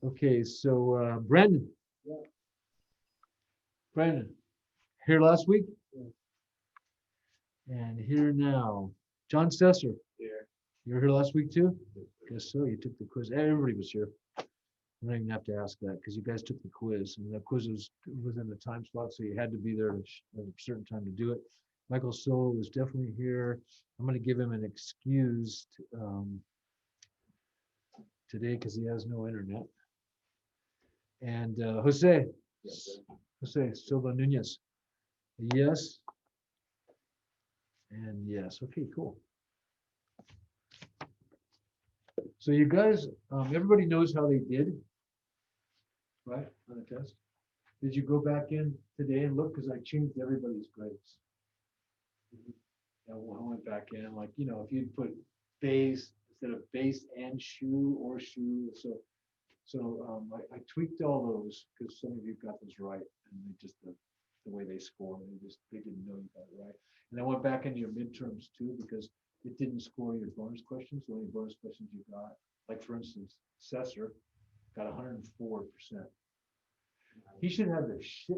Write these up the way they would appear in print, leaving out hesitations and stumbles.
Okay, so Brandon. Yeah. Brandon, here last week Yeah. and here now. John Sesser, Here. you were here last week too? Guess so. You took the quiz. Everybody was here. I don't even have to ask that because you guys took the quiz, and the quiz was within the time slot, so you had to be there at a certain time to do it. Michael Solo was definitely here. I'm going to give him an excuse today because he has no internet. And Jose, Yes, sir. Jose Silva Nunez, yes, and yes. Okay, cool. So you guys, everybody knows how they did, right, on the test? Did you go back in today and look? Because I changed everybody's grades. And I went back in, like, if you'd put base instead of base and shoe or shoe, I tweaked all those because some of you got those right, and they just the way they score, they didn't know you got it right. And I went back into your midterms too because it didn't score your bonus questions. The only bonus questions you got, like for instance, Sesser got 104%. He should have the shit.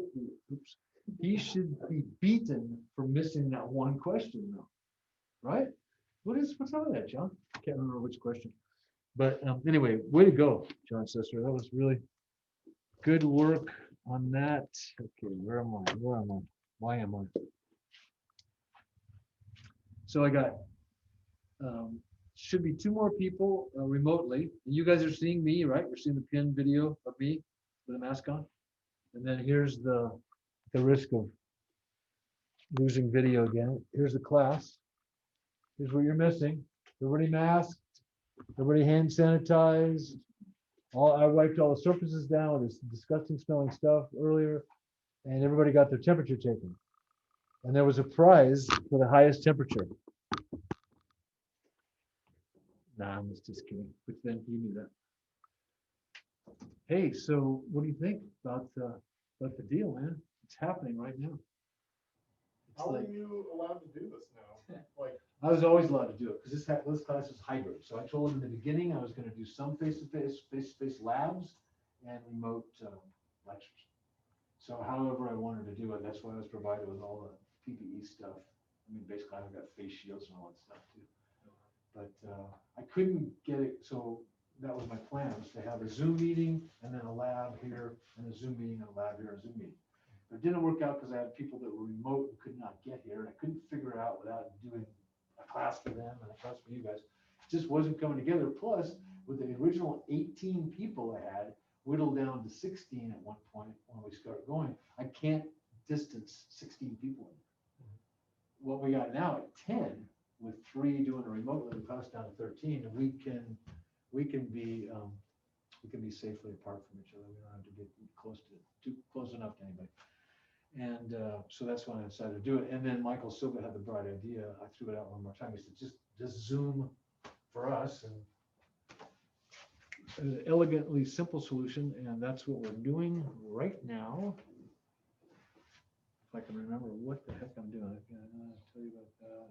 Oops. He should be beaten for missing that one question, though, right? What's up with that, John? I can't remember which question. But anyway, way to go, John Sesser. That was really good work on that. Okay, where am I? Where am I? Why am I? So I got should be two more people remotely. You guys are seeing me, right? You're seeing the pin video of me with a mask on. And then here's the risk of losing video again. Here's the class. Here's what you're missing. Everybody masked. Everybody hand sanitized. I wiped all the surfaces down with this disgusting smelling stuff earlier, and everybody got their temperature taken. And there was a prize for the highest temperature. Nah, I'm just kidding. But then you knew that. Hey, so what do you think about the deal, man? It's happening right now. It's How are like, you allowed to do this now? Like, I was always allowed to do it because this class is hybrid. So I told them in the beginning I was going to do some face-to-face labs and remote lectures. So however I wanted to do it, that's why I was provided with all the PPE stuff. I mean, basically I've got face shields and all that stuff too. But I couldn't get it, so that was my plan, was to have a Zoom meeting and then a lab here, and a Zoom meeting and a lab here, and a Zoom meeting. But it didn't work out because I had people that were remote and could not get here, and I couldn't figure it out without doing a class for them and a class for you guys. It just wasn't coming together. Plus, with the original 18 people I had, whittled down to 16 at one point when we started going, I can't distance 16 people. What we got now at 10, with 3 doing it remotely, we passed down to 13, and we can be safely apart from each other. We don't have to get too close enough to anybody. And so that's when I decided to do it. And then Michael Silva had the bright idea. I threw it out one more time. He said, just Zoom for us, and an elegantly simple solution, and that's what we're doing right now. If I can remember what the heck I'm doing, I can tell you about that.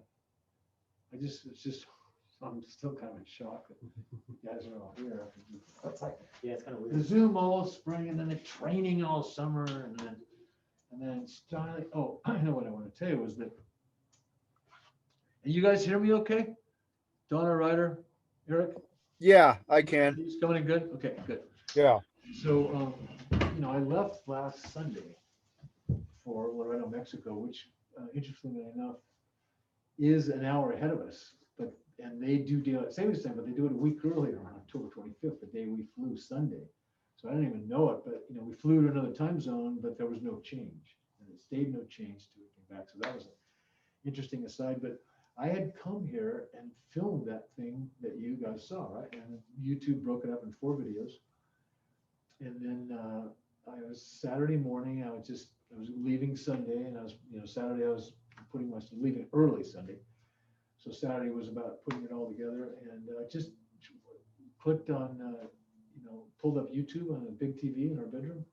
I'm still kind of in shock that you guys are all here. Yeah, it's kind of The weird. Zoom all spring, and then the training all summer, and then styling. Oh, I know what I want to tell you was that. And you guys hear me okay? Donna, Ryder, Eric? Yeah, I can. He's coming in good? Okay, good. Yeah. So, I left last Sunday for Laredo, Mexico, which, interestingly enough, is an hour ahead of us. And they do daylight savings time, but they do it a week earlier on October 25th, the day we flew Sunday. So I didn't even know it, but we flew to another time zone, but there was no change, and it stayed no change till we came back. So that was an interesting aside. But I had come here and filmed that thing that you guys saw, right? And YouTube broke it up in 4 videos. And then I was Saturday morning. I was leaving Sunday, and I was Saturday I was leaving early Sunday. So Saturday was about putting it all together, and just clicked on pulled up YouTube on a big TV in our bedroom,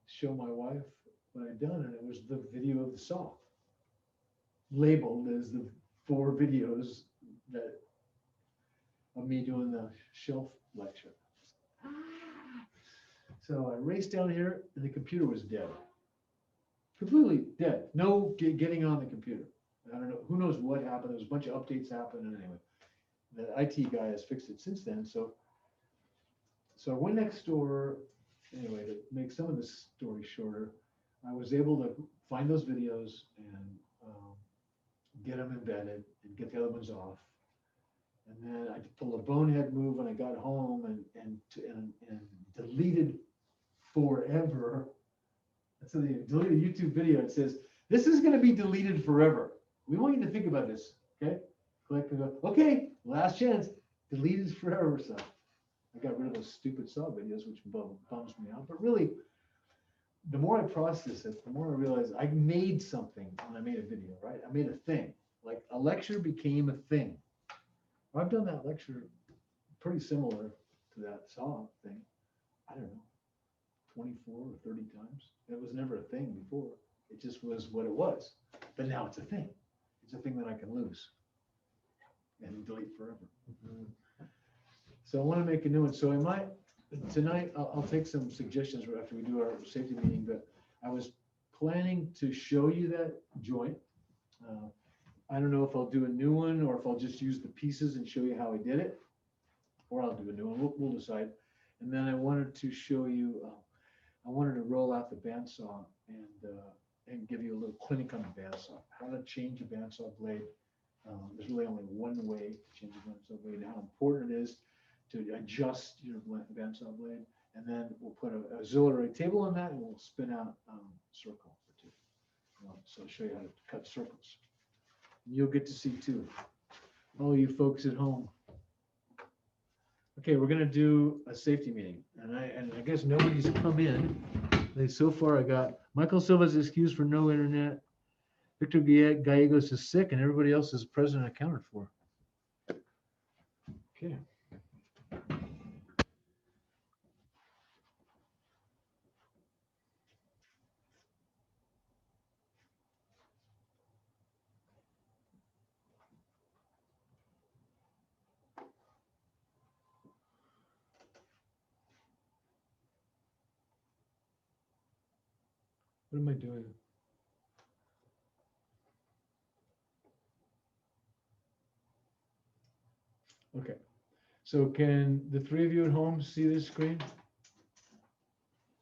show my wife what I'd done, and it was the video of the saw, labeled as the 4 videos that of me doing the shelf lecture. So I raced down here and the computer was dead. Completely dead. No getting on the computer. I don't know, who knows what happened. There was a bunch of updates happened, and anyway, the IT guy has fixed it since then. So I went next door. Anyway, to make some of this story shorter, I was able to find those videos and get them embedded and get the other ones off. And then I pulled a bonehead move when I got home and deleted forever. So they deleted a YouTube video. It says, this is going to be deleted forever. We want you to think about this. Okay. Click and go, okay, last chance, deleted forever. So I got rid of those stupid saw videos, which bums me out. But really, the more I process it, the more I realize I made something when I made a video, right? I made a thing. Like a lecture became a thing. I've done that lecture pretty similar to that saw thing. I don't know, 24 or 30 times. It was never a thing before. It just was what it was. But now it's a thing. It's a thing that I can lose and delete forever. So I want to make a new one. So tonight, I'll take some suggestions after we do our safety meeting, but I was planning to show you that joint. I don't know if I'll do a new one or if I'll just use the pieces and show you how I did it, or I'll do a new one. We'll decide. And then I wanted to show you, I wanted to roll out the bandsaw and give you a little clinic on the bandsaw, how to change a bandsaw blade. There's really only one way to change a bandsaw blade, and how important it is to adjust your bandsaw blade. And then we'll put an auxiliary table on that, and we'll spin out circle or two. So I'll show you how to cut circles. And you'll get to see too, all you folks at home. Okay, we're gonna do a safety meeting, and I guess nobody's come in. So far, I got Michael Silva's excuse for no internet. Victor Gallegos is sick, and everybody else is present and accounted for. Okay. What am I doing? Okay. So can the three of you at home see this screen?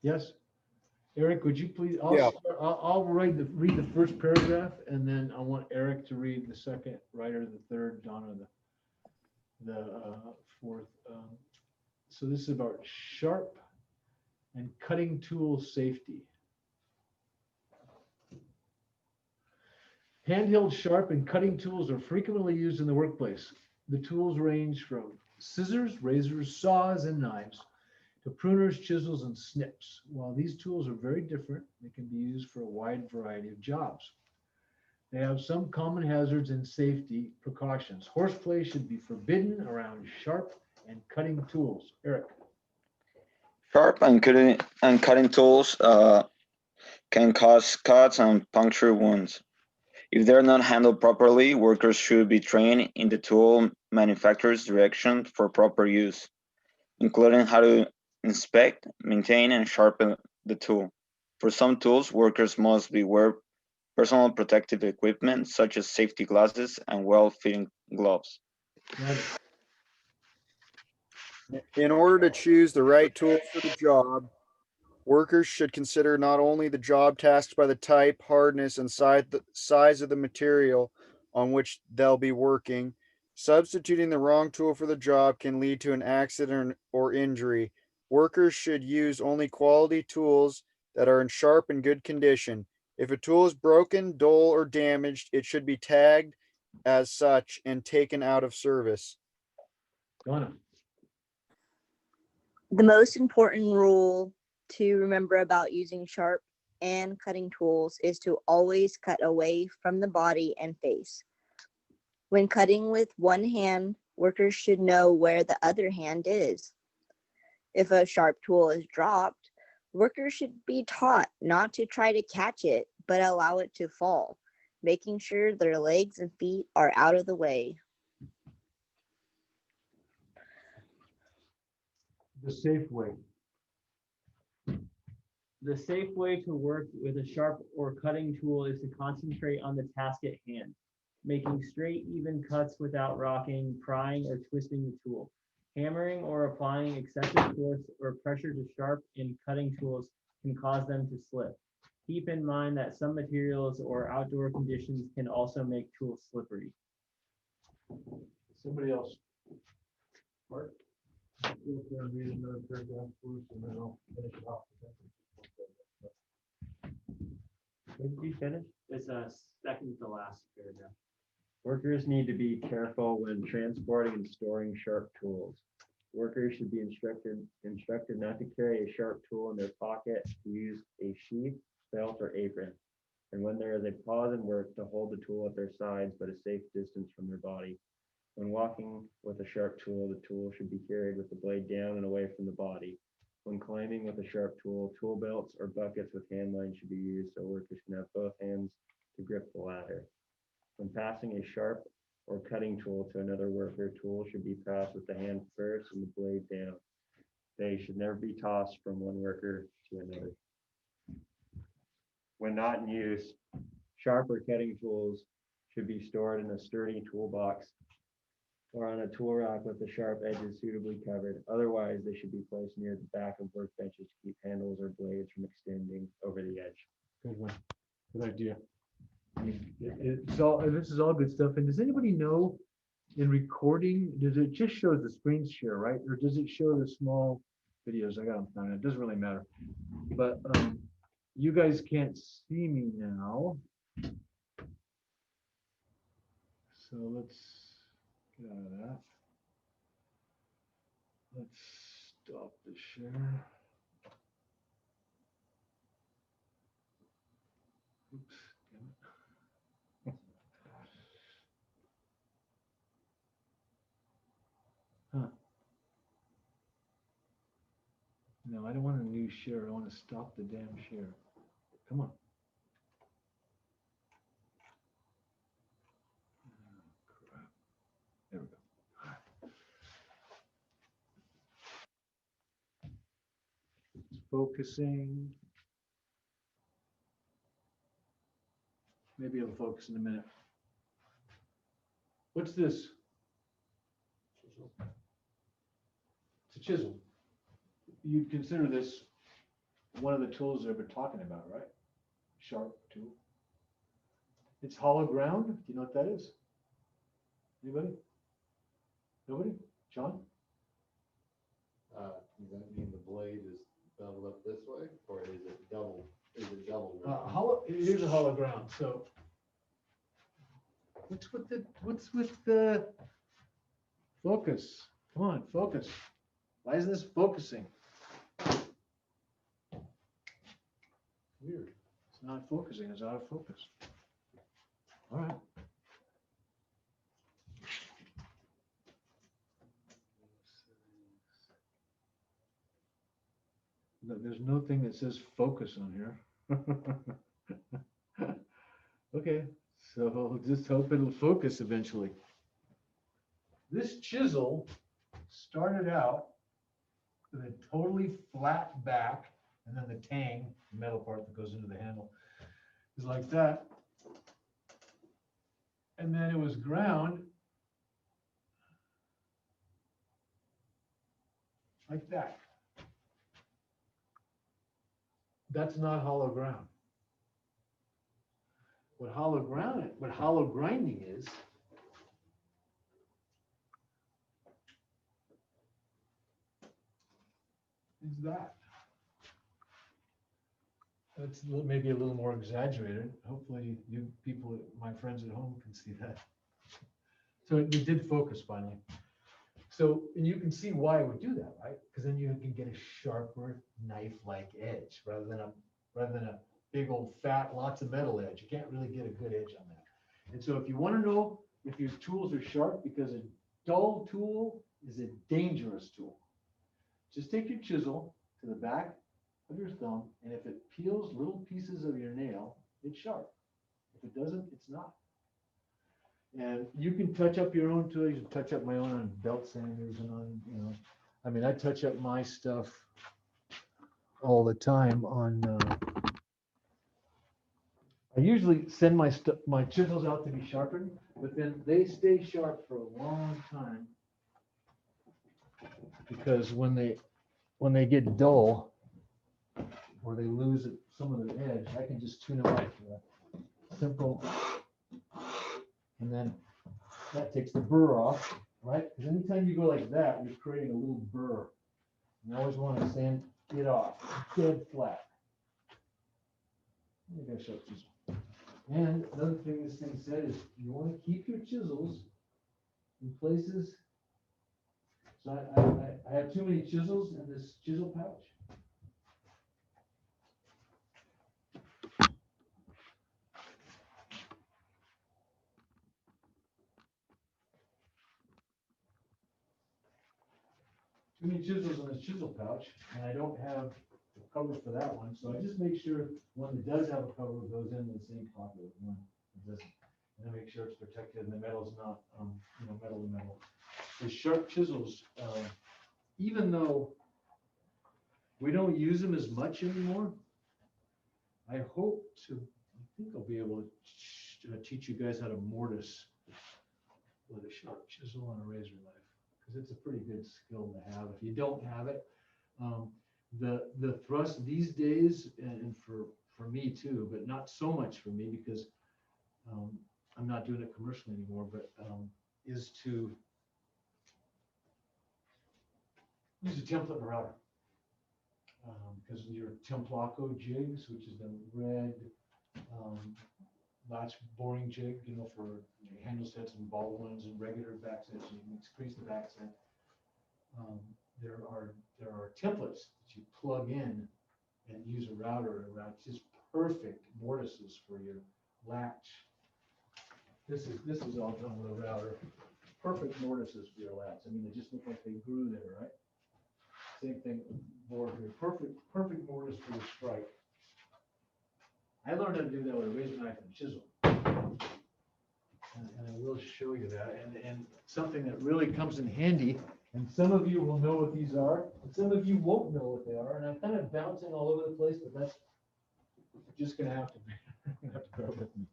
Yes? Eric, would you please, I'll read the first paragraph, and then I want Eric to read the second, Ryder the third, Donna the fourth. So this is about sharp and cutting tool safety. Handheld sharp and cutting tools are frequently used in the workplace. The tools range from scissors, razors, saws, and knives to pruners, chisels, and snips. While these tools are very different, they can be used for a wide variety of jobs. They have some common hazards and safety precautions. Horseplay should be forbidden around sharp and cutting tools. Eric. Sharp and cutting tools can cause cuts and puncture wounds. If they're not handled properly, workers should be trained in the tool manufacturer's direction for proper use, including how to inspect, maintain, and sharpen the tool. For some tools, workers must wear personal protective equipment such as safety glasses and well-fitting gloves. In order to choose the right tool for the job, workers should consider not only the job tasks by the type, hardness, and size of the material on which they'll be working. Substituting the wrong tool for the job can lead to an accident or injury. Workers should use only quality tools that are in sharp and good condition. If a tool is broken, dull, or damaged, it should be tagged as such and taken out of service. Donna. The most important rule to remember about using sharp and cutting tools is to always cut away from the body and face. When cutting with one hand, workers should know where the other hand is. If a sharp tool is dropped, workers should be taught not to try to catch it, but allow it to fall, making sure their legs and feet are out of the way. The safe way. The safe way to work with a sharp or cutting tool is to concentrate on the task at hand, making straight, even cuts without rocking, prying, or twisting the tool. Hammering or applying excessive force or pressure to sharp and cutting tools can cause them to slip. Keep in mind that some materials or outdoor conditions can also make tools slippery. Somebody else. Mark? Read another paragraph first, and then I'll finish it off. Did you finish? It's a second to last paragraph. Workers need to be careful when transporting and storing sharp tools. Workers should be instructed not to carry a sharp tool in their pocket, to use a sheath, belt, or apron. And when there is a pause in work, to hold the tool at their sides but a safe distance from their body. When walking with a sharp tool, the tool should be carried with the blade down and away from the body. When climbing with a sharp tool, tool belts or buckets with hand lines should be used so workers can have both hands to grip the ladder. When passing a sharp or cutting tool to another worker, tool should be passed with the hand first and the blade down. They should never be tossed from one worker to another. When not in use, sharp or cutting tools should be stored in a sturdy toolbox or on a tool rack with the sharp edges suitably covered. Otherwise, they should be placed near the back of workbenches to keep handles or blades from extending over the edge. Good one. Good idea. It's all, this is all good stuff. And does anybody know in recording, does it just show the screen share, right? Or does it show the small videos? I got them found. It doesn't really matter. But you guys can't see me now. So let's get out of that. Let's stop the share. Oops, damn it. Huh. No, I don't want a new share. I want to stop the damn share. Come on. Oh, crap. There we go. It's focusing. Maybe it'll focus in a minute. What's this? It's a chisel. You'd consider this one of the tools they've been talking about, right? Sharp tool. It's hollow ground. Do you know what that is? Anybody? Nobody? John? Does that mean the blade is beveled up this way, or is it double? Is it double? Hollow. Here's a hollow ground. So what's with the focus? Come on, focus. Why isn't this focusing? Weird. It's not focusing. It's out of focus. All right. There's no thing that says focus on here. Okay, so just hope it'll focus eventually. This chisel started out with a totally flat back, and then the tang, the metal part that goes into the handle, is like that. And then it was ground like that. That's not hollow ground. What hollow grinding is that. That's maybe a little more exaggerated. Hopefully you people, my friends at home, can see that. So it did focus finally. So, and you can see why it would do that, right? Because then you can get a sharper knife-like edge rather than a big old fat, lots of metal edge. You can't really get a good edge on that. And so if you want to know if your tools are sharp, because a dull tool is a dangerous tool, just take your chisel to the back of your thumb, and if it peels little pieces of your nail, it's sharp. If it doesn't, it's not. And you can touch up your own tools. You can touch up my own on belt sanders and on, I mean, I touch up my stuff all the time on, I usually send my chisels out to be sharpened, but then they stay sharp for a long time. Because when they get dull, or they lose some of their edge, I can just tune them up with a simple, and then that takes the burr off, right? Because anytime you go like that, you're creating a little burr. You always want to sand it off, dead flat. You got a sharp chisel. And another thing this thing said is you want to keep your chisels in places. So I have too many chisels in this chisel pouch. Too many chisels in this chisel pouch, and I don't have a cover for that one, so I just make sure one that does have a cover goes in the same pocket with one that doesn't. And I make sure it's protected and the metal's not, metal to metal. The sharp chisels, even though we don't use them as much anymore, I hope to, I think I'll be able to teach you guys how to mortise with a sharp chisel and a razor knife. Because it's a pretty good skill to have if you don't have it. The thrust these days, and for me too, but not so much for me because I'm not doing it commercially anymore, but is to use a template and a router. Because your templaco jigs, which is the red latch boring jig, for handle sets and ball ones and regular back sets, you increase the back set. There are templates that you plug in and use a router around, just perfect mortises for your latch. This is all done with a router. Perfect mortises for your latch. I mean, they just look like they grew there, right? Same thing board here. Perfect mortise for the strike. I learned how to do that with a razor knife and chisel. And I will show you that. And something that really comes in handy, and some of you will know what these are, and some of you won't know what they are. And I'm kind of bouncing all over the place, but that's just going to have to bear with me.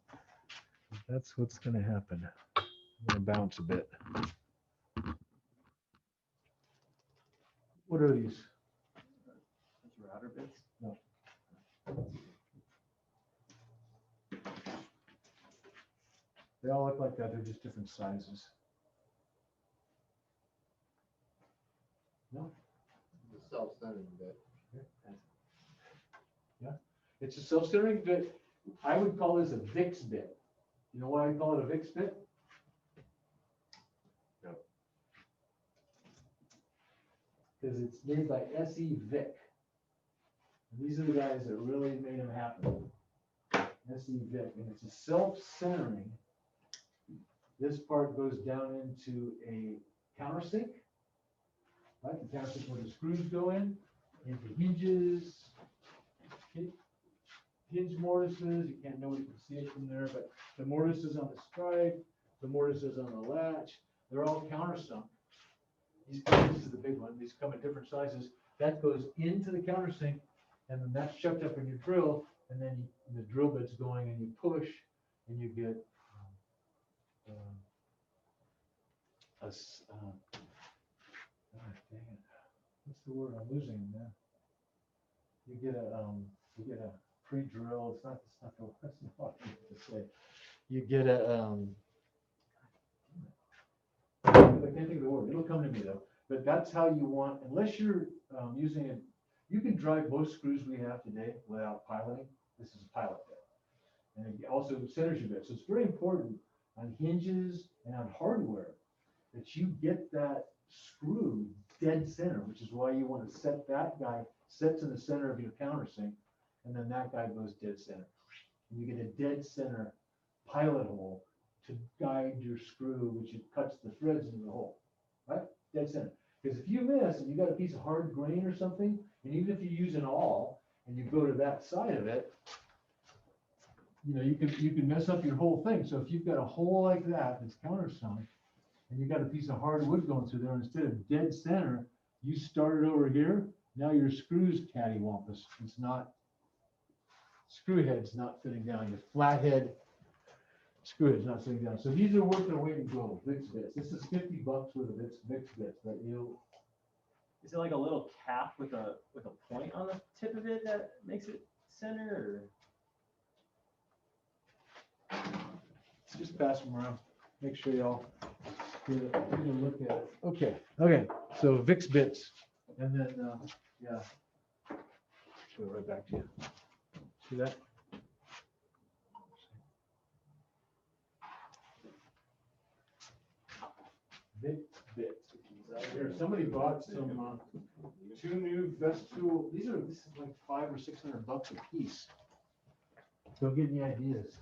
That's what's going to happen. I'm going to bounce a bit. What are these? Router bits. No. They all look like that. They're just different sizes. No? The self-centered bit. Yeah, it's a self-centering bit. I would call this a VIX bit. You know why I call it a VIX bit? No. Because it's made by SE Vic. And these are the guys that really made them happen. SE Vic, and it's a self-centering. This part goes down into a countersink, right? The countersink where the screws go in, into hinges, hinge mortises. You can't nobody can see it from there, but the mortises on the strike, the mortises on the latch, they're all countersunk. This is the big one. These come in different sizes. That goes into the countersink, and then that's shoved up in your drill, and then the drill bit's going, and you push, and you get dang it. What's the word? I'm losing it now. You get a pre-drill. It's not that's not what I meant to say. You get a I can't think of the word. It'll come to me though. But that's how you want, unless you're using it. You can drive most screws we have today without piloting. This is a pilot bit, and it also centers your bit. So it's very important on hinges and on hardware that you get that screw dead center, which is why you want to set that guy sets in the center of your countersink, and then that guy goes dead center. And you get a dead center pilot hole to guide your screw, which it cuts the threads into the hole, right? Dead center. Because if you miss and you got a piece of hard grain or something, and even if you use an awl and you go to that side of it, you can mess up your whole thing. So if you've got a hole like that that's countersunk, and you got a piece of hardwood going through there, instead of dead center, you start it over here, Now your screws cattywampus. It's not, screw head's not fitting down. Your flathead screw head's not fitting down. So these are worth their weight in gold. Vicks bits. This is $50 worth of Vicks bits, but you. Is it like a little cap with a point on the tip of it that makes it center, or? Just pass them around. Make sure y'all get a look at it. Okay. So Vicks bits, and then yeah. Show it right back to you. See that? Vicks bits. Here, somebody bought some 2 new Festool. This is like $500 or $600 a piece. Don't get any ideas.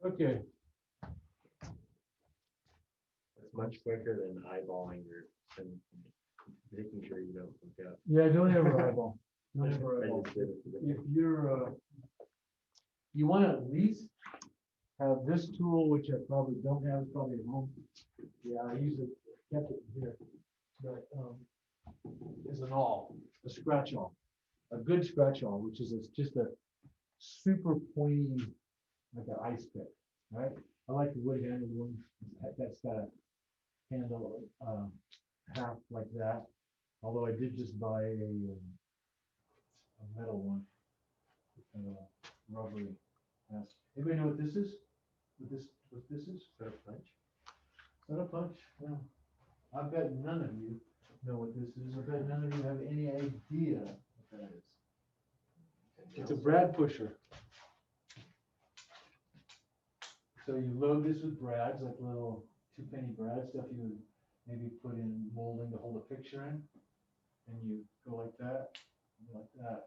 Okay. It's much quicker than eyeballing and making sure you don't look up. Yeah, don't ever eyeball. Don't ever I eyeball. just did it today. If you're, you want to at least have this tool, which I probably don't have, it's probably at home. Yeah, I usually kept it here, but is an awl, a scratch awl, a good scratch awl, which is just a super pointy, like an ice pick, right? I like the wood handled one. That's got a handle half like that. Although I did just buy a metal one, kind of a rubbery. Anybody know what this is? What this is? Is that a punch? Is that a punch? No. I bet none of you know what this is. I bet none of you have any idea what that is. It's a brad pusher. So you load this with brads, like little 2-penny brad stuff you would maybe put in molding to hold a picture in. And you go like that,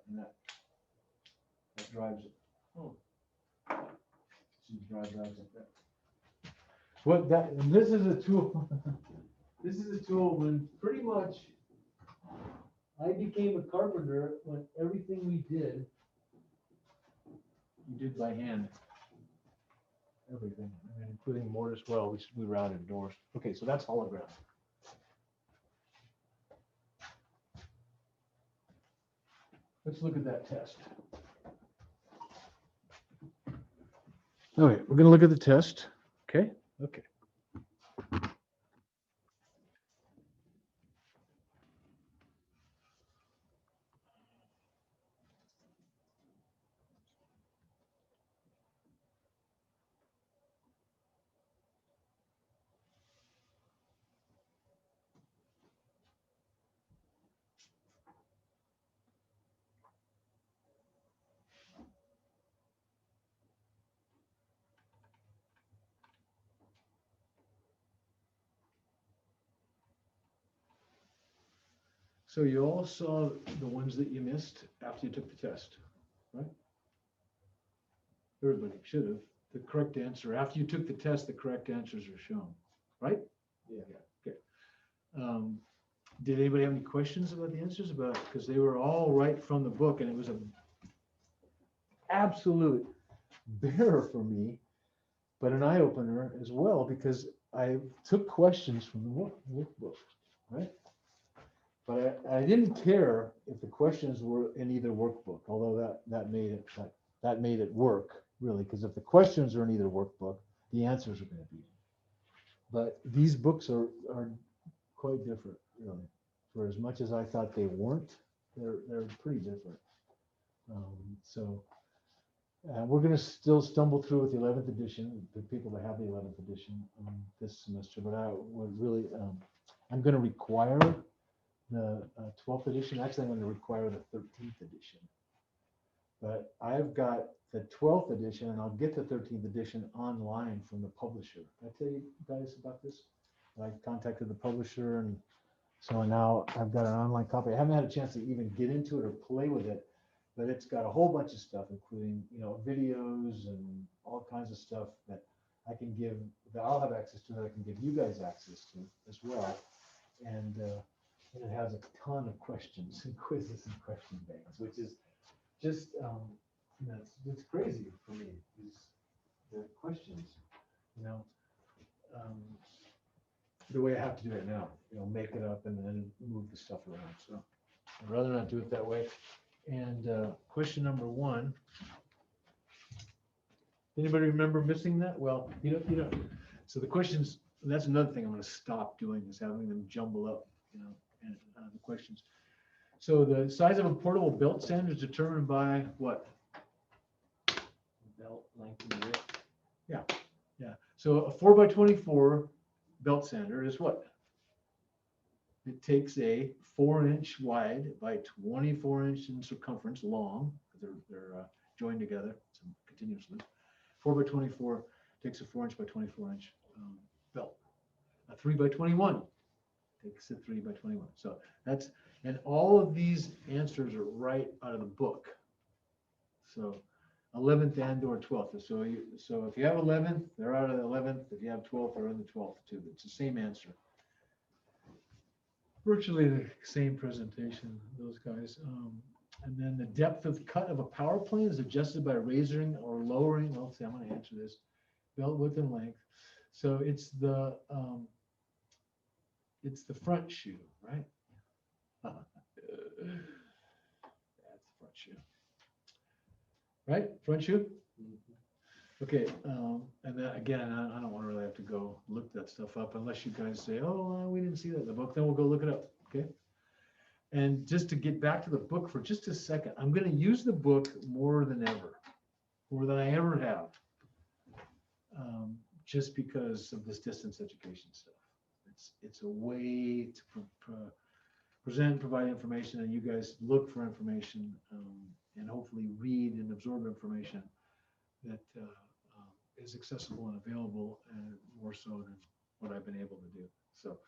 and that drives it. Oh. So you drive drives like that. What that, and this is a tool, this is a tool when pretty much I became a carpenter when everything we did, you did by hand. Everything, I mean, including mortise well, which we routed doors. Okay, so that's hologram. Let's look at that test. Okay, we're gonna look at the test. Okay, okay. So you all saw the ones that you missed after you took the test, right? Everybody should have. The correct answer, after you took the test, the correct answers are shown, right? Yeah. Okay. Did anybody have any questions about the answers about, because they were all right from the book, and it was an absolute bear for me, but an eye opener as well, because I took questions from the workbook, right? But I didn't care if the questions were in either workbook, although that made it work, really, because if the questions are in either workbook, the answers are going to be. But these books are quite different, really. For as much as I thought they weren't, they're pretty different. So we're going to still stumble through with the 11th edition, the people that have the 11th edition this semester. But I would really, I'm going to require the 12th edition. Actually, I'm going to require the 13th edition. But I've got the 12th edition, and I'll get the 13th edition online from the publisher. Did I tell you guys about this? I contacted the publisher, and so now I've got an online copy. I haven't had a chance to even get into it or play with it, but it's got a whole bunch of stuff, including, videos and all kinds of stuff that I can give, that I'll have access to, that I can give you guys access to as well. And it has a ton of questions and quizzes and question banks, which is just, it's crazy for me. The questions the way I have to do it now, make it up and then move the stuff around. So I'd rather not do it that way. And question number 1. Anybody remember missing that? Well, so the questions, that's another thing I'm going to stop doing is having them jumble up, and the questions. So the size of a portable belt sander is determined by what? Belt length and width. Yeah. So a 4x24 belt sander is what? It takes a 4-inch wide by 24-inch in circumference long, because they're joined together continuously. 4x24 takes a 4-inch by 24-inch belt. A 3x21 takes a 3x21. So that's, and all of these answers are right out of the book. So 11th and or 12th. So if you have 11th, they're out of the 11th. If you have 12th, they're in the 12th too. It's the same answer. Virtually the same presentation, those guys. And then the depth of cut of a power plane is adjusted by raising or lowering. Well, see, I'm going to answer this. Belt width and length. So it's the front shoe, right? That's the front shoe. Right? Front shoe? Okay. And then again, I don't want to really have to go look that stuff up unless you guys say, oh, we didn't see that in the book. Then we'll go look it up. Okay. And just to get back to the book for just a second, I'm going to use the book more than ever, more than I ever have, just because of this distance education stuff. It's a way to present, provide information, and you guys look for information and hopefully read and absorb information that is accessible and available, and more so than what I've been able to do. So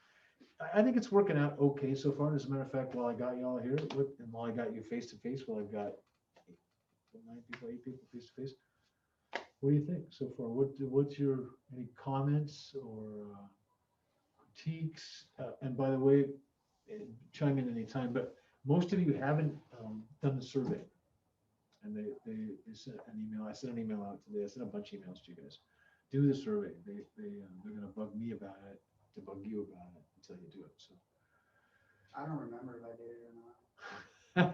I think it's working out okay so far. As a matter of fact, while I got you all here, and while I got you face to face, while I've got 8 people face to face, what do you think so far? What's your any comments or critiques? And by the way, chime in anytime. But most of you haven't done the survey, and they sent an email. I sent an email out today. I sent a bunch of emails to you guys. Do the survey. They're going to bug me about it, to bug you about it until you do it. So I don't remember if I did it or not.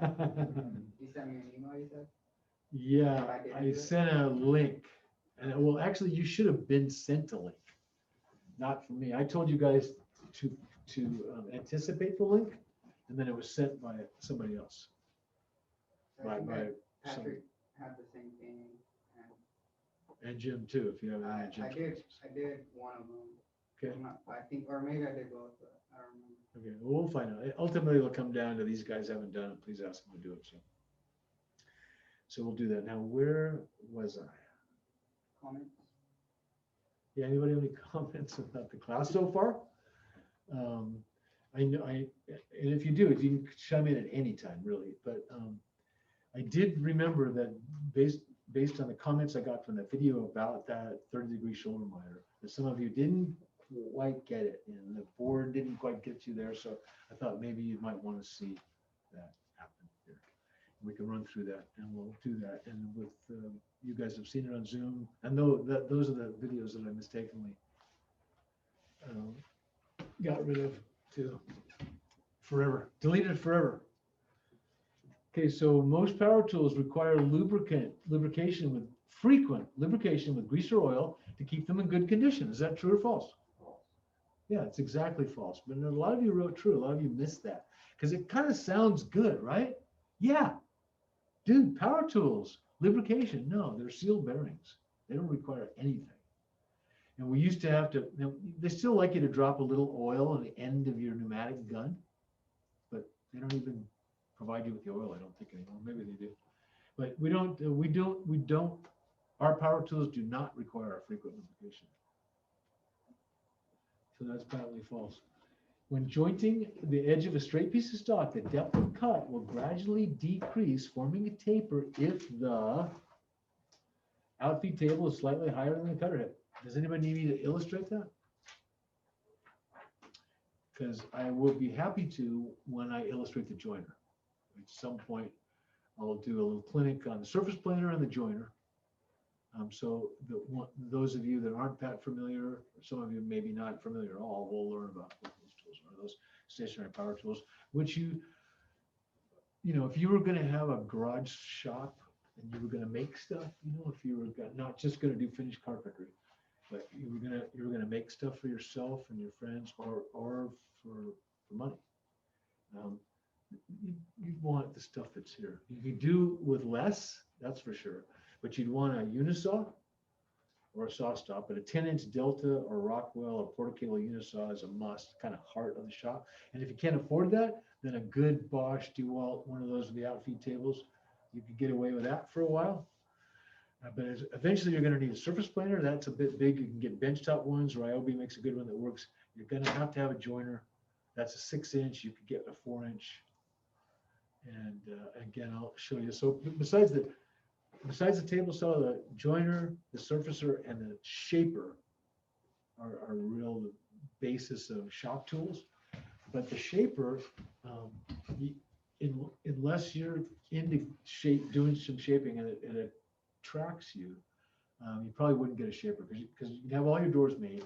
You sent me an email, you said? Yeah, If I didn't I do it? sent a link, and well, actually, you should have been sent a link, not from me. I told you guys to anticipate the link, and then it was sent by somebody else. I think By Patrick had the same thing, and and Jim too, if you have any Jim. I did one of them. Okay. I think, or maybe I did both, but I don't remember. Okay, well, we'll find out. Ultimately, it'll come down to these guys haven't done it. Please ask them to do it. So we'll do that. Now, where was I? Comments? Yeah, anybody have any comments about the class so far? I know and if you do, if you can chime in at any time, really. But I did remember that based on the comments I got from the video about that 30-degree shoulder monitor, that some of you didn't quite get it, and the board didn't quite get you there. So I thought maybe you might want to see that happen here. We can run through that, and we'll do that. And with you guys have seen it on Zoom, and those are the videos that I mistakenly got rid of too, forever, deleted forever. Okay, so most power tools require lubrication with frequent lubrication with grease or oil to keep them in good condition. Is that true or false? Yeah, it's exactly false. But a lot of you wrote true. A lot of you missed that because it kind of sounds good, right? Yeah, dude, power tools, lubrication. No, they're seal bearings. They don't require anything. And we used to have to, they still like you to drop a little oil on the end of your pneumatic gun, but they don't even provide you with the oil, I don't think anymore. Maybe they do. But we don't, our power tools do not require a frequent lubrication. So that's patently false. When jointing the edge of a straight piece of stock, the depth of cut will gradually decrease, forming a taper if the outfeed table is slightly higher than the cutter head. Does anybody need me to illustrate that? Because I will be happy to when I illustrate the joiner. At some point, I'll do a little clinic on the surface planer and the joiner. So those of you that aren't that familiar, some of you maybe not familiar at all, will learn about what those tools are. Those stationary power tools, which if you were going to have a garage shop and you were going to make stuff, if you were not just going to do finished carpentry, but you were gonna make stuff for yourself and your friends, or for money. You'd want the stuff that's here. You could do with less, that's for sure. But you'd want a unisaw or a saw stop, but a 10-inch Delta or Rockwell or Porter-Cable unisaw is a must, kind of heart of the shop. And if you can't afford that, then a good Bosch DeWalt, one of those with the outfeed tables, you could get away with that for a while. But eventually you're going to need a surface planer. That's a bit big. You can get benchtop ones. Ryobi makes a good one that works. You're going to have a joiner. That's a 6-inch. You could get a 4-inch. And again, I'll show you. So besides the table saw, the joiner, the surfacer, and the shaper are real basis of shop tools. But the shaper, unless you're into doing some shaping and it attracts you, you probably wouldn't get a shaper because you can have all your doors made.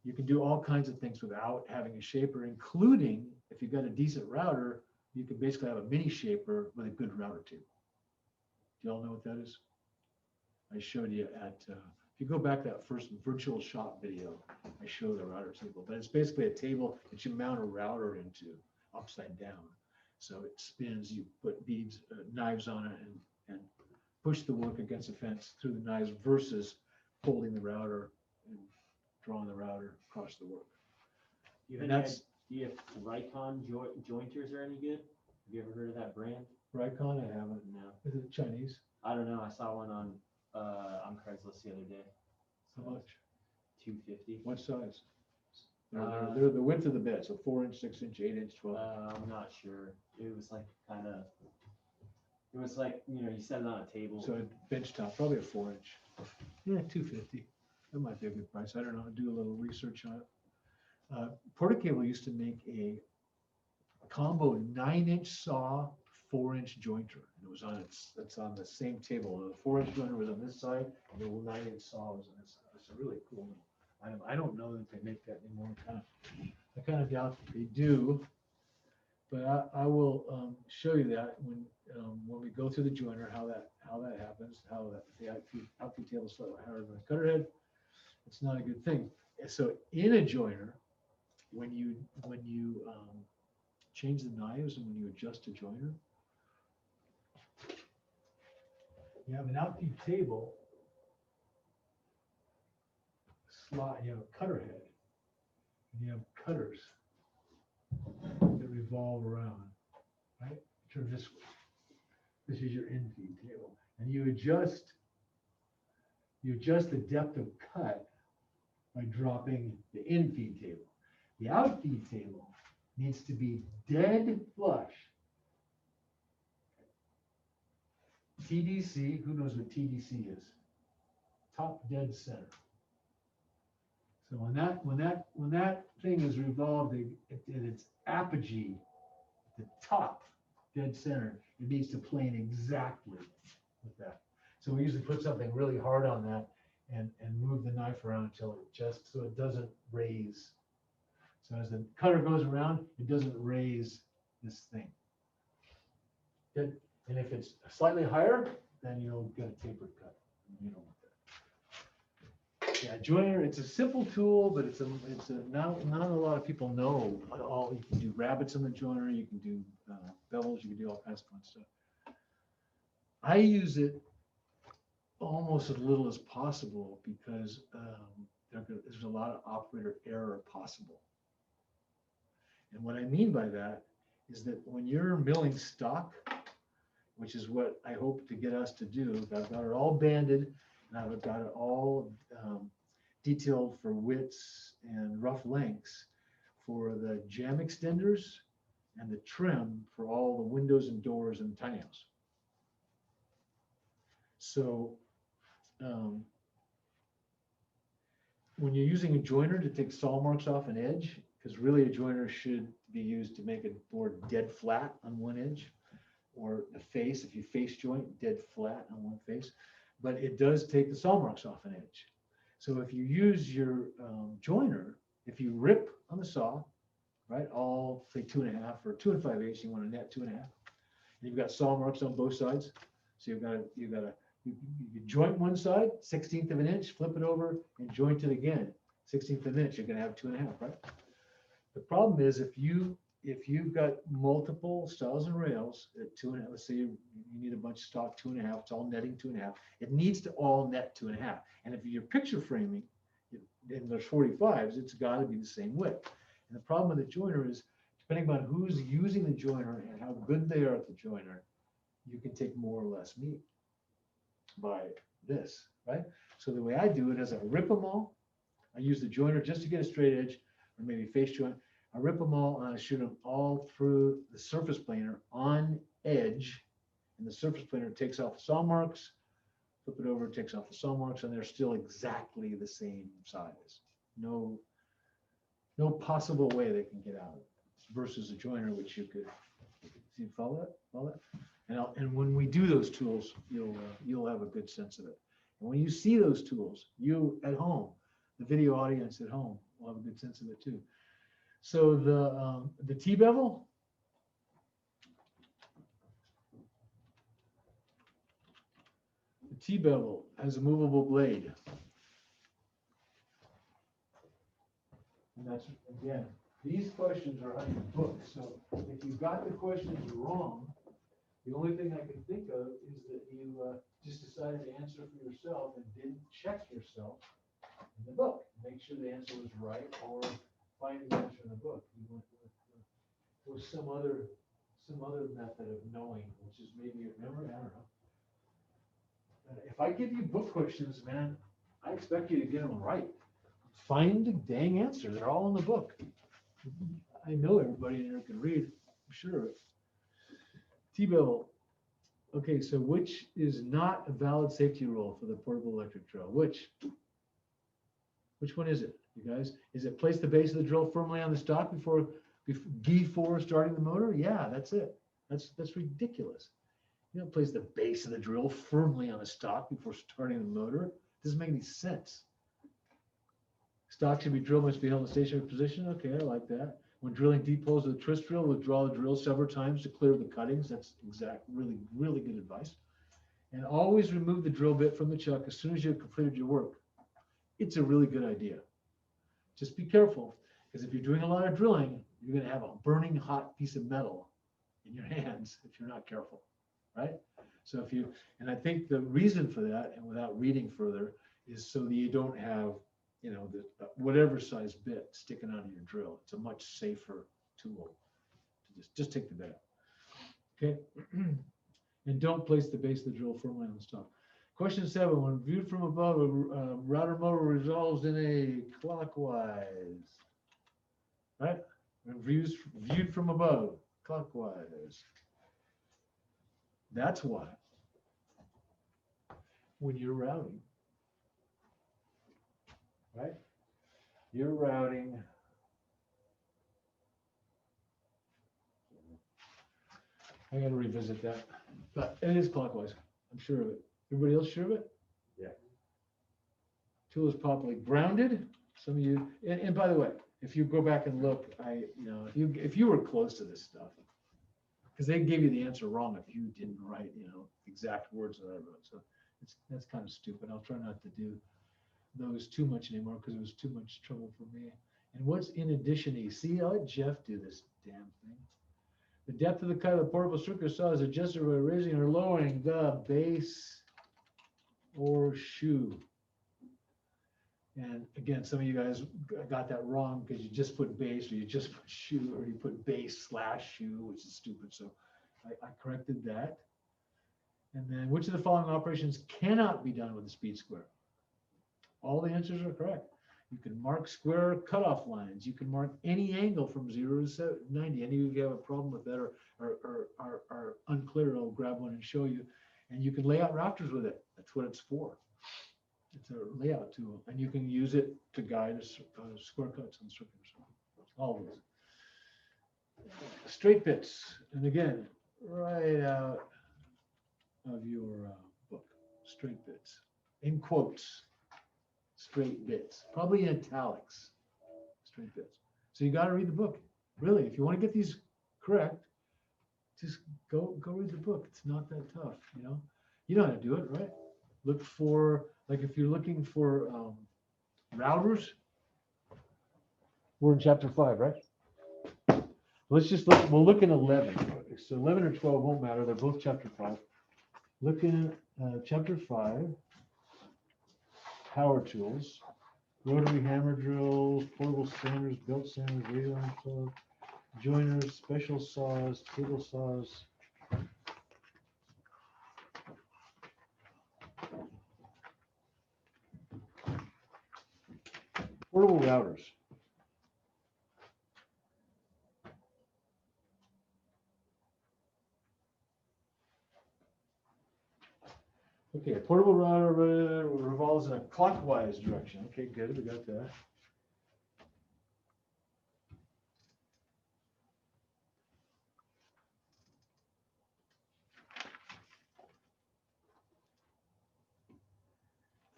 You can do all kinds of things without having a shaper, including if you've got a decent router, you can basically have a mini shaper with a good router table. Do y'all know what that is? I showed you if you go back to that first virtual shop video, I showed the router table, but it's basically a table that you mount a router into upside down. So it spins, you put beads, knives on it and push the work against the fence through the knives versus holding the router and drawing the router across the work. Do you have Rikon jointers are any good? Have you ever heard of that brand? Rikon, I haven't. No. Is it Chinese? I don't know. I saw one on Craigslist the other day. How much? $250. What size? They're the width of the bed, so 4-inch, 6-inch, 8-inch, 12. I'm not sure. It was like it was like, you set it on a table. So a bench top, probably a 4-inch. Yeah, $250. That might be a good price. I don't know. I'll do a little research on it. Porter-Cable used to make a combo 9-inch saw, 4-inch jointer. And it's on the same table. The 4-inch jointer was on this side, and the 9-inch saw was on this side. It's a really cool item. I don't know that they make that anymore. I kind of doubt that they do. But I will show you that when we go through the joiner, how that happens, how the outfeed table is slightly higher than the cutter head. It's not a good thing. So in a joiner, when you change the knives and when you adjust a joiner, you have an outfeed table slot. You have a cutter head, and you have cutters that revolve around, right? Turn this way. This is your infeed table, and you adjust the depth of cut by dropping the infeed table. The outfeed table needs to be dead flush. TDC, who knows what TDC is? Top dead center. So when that thing is revolved at its apogee, the top dead center, it needs to plane exactly with that. So we usually put something really hard on that and move the knife around until so it doesn't raise. So as the cutter goes around, it doesn't raise this thing. Good. And if it's slightly higher, then you'll get a tapered cut. You don't want that. Yeah, joiner, it's a simple tool, but it's not a lot of people know. You can do rabbets in the joiner, you can do bevels, you can do all kinds of fun stuff. I use it almost as little as possible because there's a lot of operator error possible. And what I mean by that is that when you're milling stock, which is what I hope to get us to do, I've got it all banded and I've got it all detailed for widths and rough lengths for the jam extenders and the trim for all the windows and doors and tiny house. So when you're using a joiner to take saw marks off an edge, because really a joiner should be used to make a board dead flat on one edge, or the face, if you face joint, dead flat on one face. but it does take the saw marks off an edge. So if you use your joiner, if you rip on the saw, right, all say 2.5 or 2 5/8, you want to net 2.5. And you've got saw marks on both sides. So you joint one side, 1/16 of an inch, flip it over and joint it again, 1/16 of an inch, you're gonna have 2.5, right? The problem is if you've got multiple stiles and rails at 2.5, let's say you need a bunch of stock 2.5, it's all netting 2.5. It needs to all net 2.5. And if you're picture framing, and there's 45s, it's got to be the same width. And the problem with the joiner is, depending on who's using the joiner and how good they are at the joiner, you can take more or less meat by this, right? So the way I do it is I rip them all. I use the joiner just to get a straight edge, or maybe face joint. I rip them all and I shoot them all through the surface planer on edge, and the surface planer takes off the saw marks, flip it over, takes off the saw marks, and they're still exactly the same size. No possible way they can get out of it versus a joiner, which you could see, follow that? And when we do those tools, you'll have a good sense of it. And when you see those tools, you at home, the video audience at home will have a good sense of it too. So the T-bevel, has a movable blade. And that's, again, these questions are on your book. So if you got the questions wrong, the only thing I can think of is that you just decided to answer for yourself and didn't check yourself in the book. Make sure the answer was right, or find the answer in the book. You went with some other method of knowing, which is maybe your memory. I don't know. If I give you book questions, man, I expect you to get them right. Find the dang answer. They're all in the book. I know everybody in here can read. I'm sure of it. T-bevel. Okay, so which is not a valid safety rule for the portable electric drill? Which one is it, you guys? Is it place the base of the drill firmly on the stock before starting the motor? Yeah, that's it. That's ridiculous. You don't place the base of the drill firmly on the stock before starting the motor. It doesn't make any sense. Stock should be drilled, must be held in a stationary position. Okay, I like that. When drilling deep holes with a twist drill, withdraw the drill several times to clear the cuttings. That's really, really good advice. And always remove the drill bit from the chuck as soon as you've completed your work. It's a really good idea. Just be careful, because if you're doing a lot of drilling, you're going to have a burning hot piece of metal in your hands if you're not careful, right? So and I think the reason for that, and without reading further, is so that you don't have, the whatever size bit sticking out of your drill. It's a much safer tool to just take the bit out. Okay. And don't place the base of the drill firmly on the stock. Question 7, when viewed from above, a router motor resolves in a clockwise, right? When viewed from above, clockwise. That's why when you're routing, right? You're routing. I got to revisit that, but it is clockwise. I'm sure of it. Everybody else sure of it? Yeah. Tool is properly grounded. Some of you, and by the way, if you go back and look, if you were close to this stuff, because they gave you the answer wrong if you didn't write, exact words that I wrote. So that's kind of stupid. I'll try not to do those too much anymore because it was too much trouble for me. And what's in addition to? See, I'll let Jeff do this damn thing. The depth of the cut of the portable circular saw is adjusted by raising or lowering the base or shoe. And again, some of you guys got that wrong because you just put base, or you just put shoe, or you put base/shoe, which is stupid. So I corrected that. And then, which of the following operations cannot be done with a speed square? All the answers are correct. You can mark square cutoff lines. You can mark any angle from 0 to 90. Any of you have a problem with that or are unclear, I'll grab one and show you. And you can lay out rafters with it. That's what it's for. It's a layout tool, and you can use it to guide square cuts and circulars. All of those. Straight bits, and again, right out of your book. straight bits, in quotes, straight bits, probably in italics, straight bits. So you got to read the book. Really, if you want to get these correct, just go read the book. It's not that tough, you know. You know how to do it, right? Look for, like, if you're looking for routers, we're in chapter 5, right? Let's just look. We'll look in 11. So 11 or 12 won't matter. They're both chapter 5. Look in chapter 5. Power tools, rotary hammer drills, portable sanders, belt sanders, radio arm saws, joiners, special saws, table saws. Portable routers. Okay, a portable router revolves in a clockwise direction. Okay, good, we got that.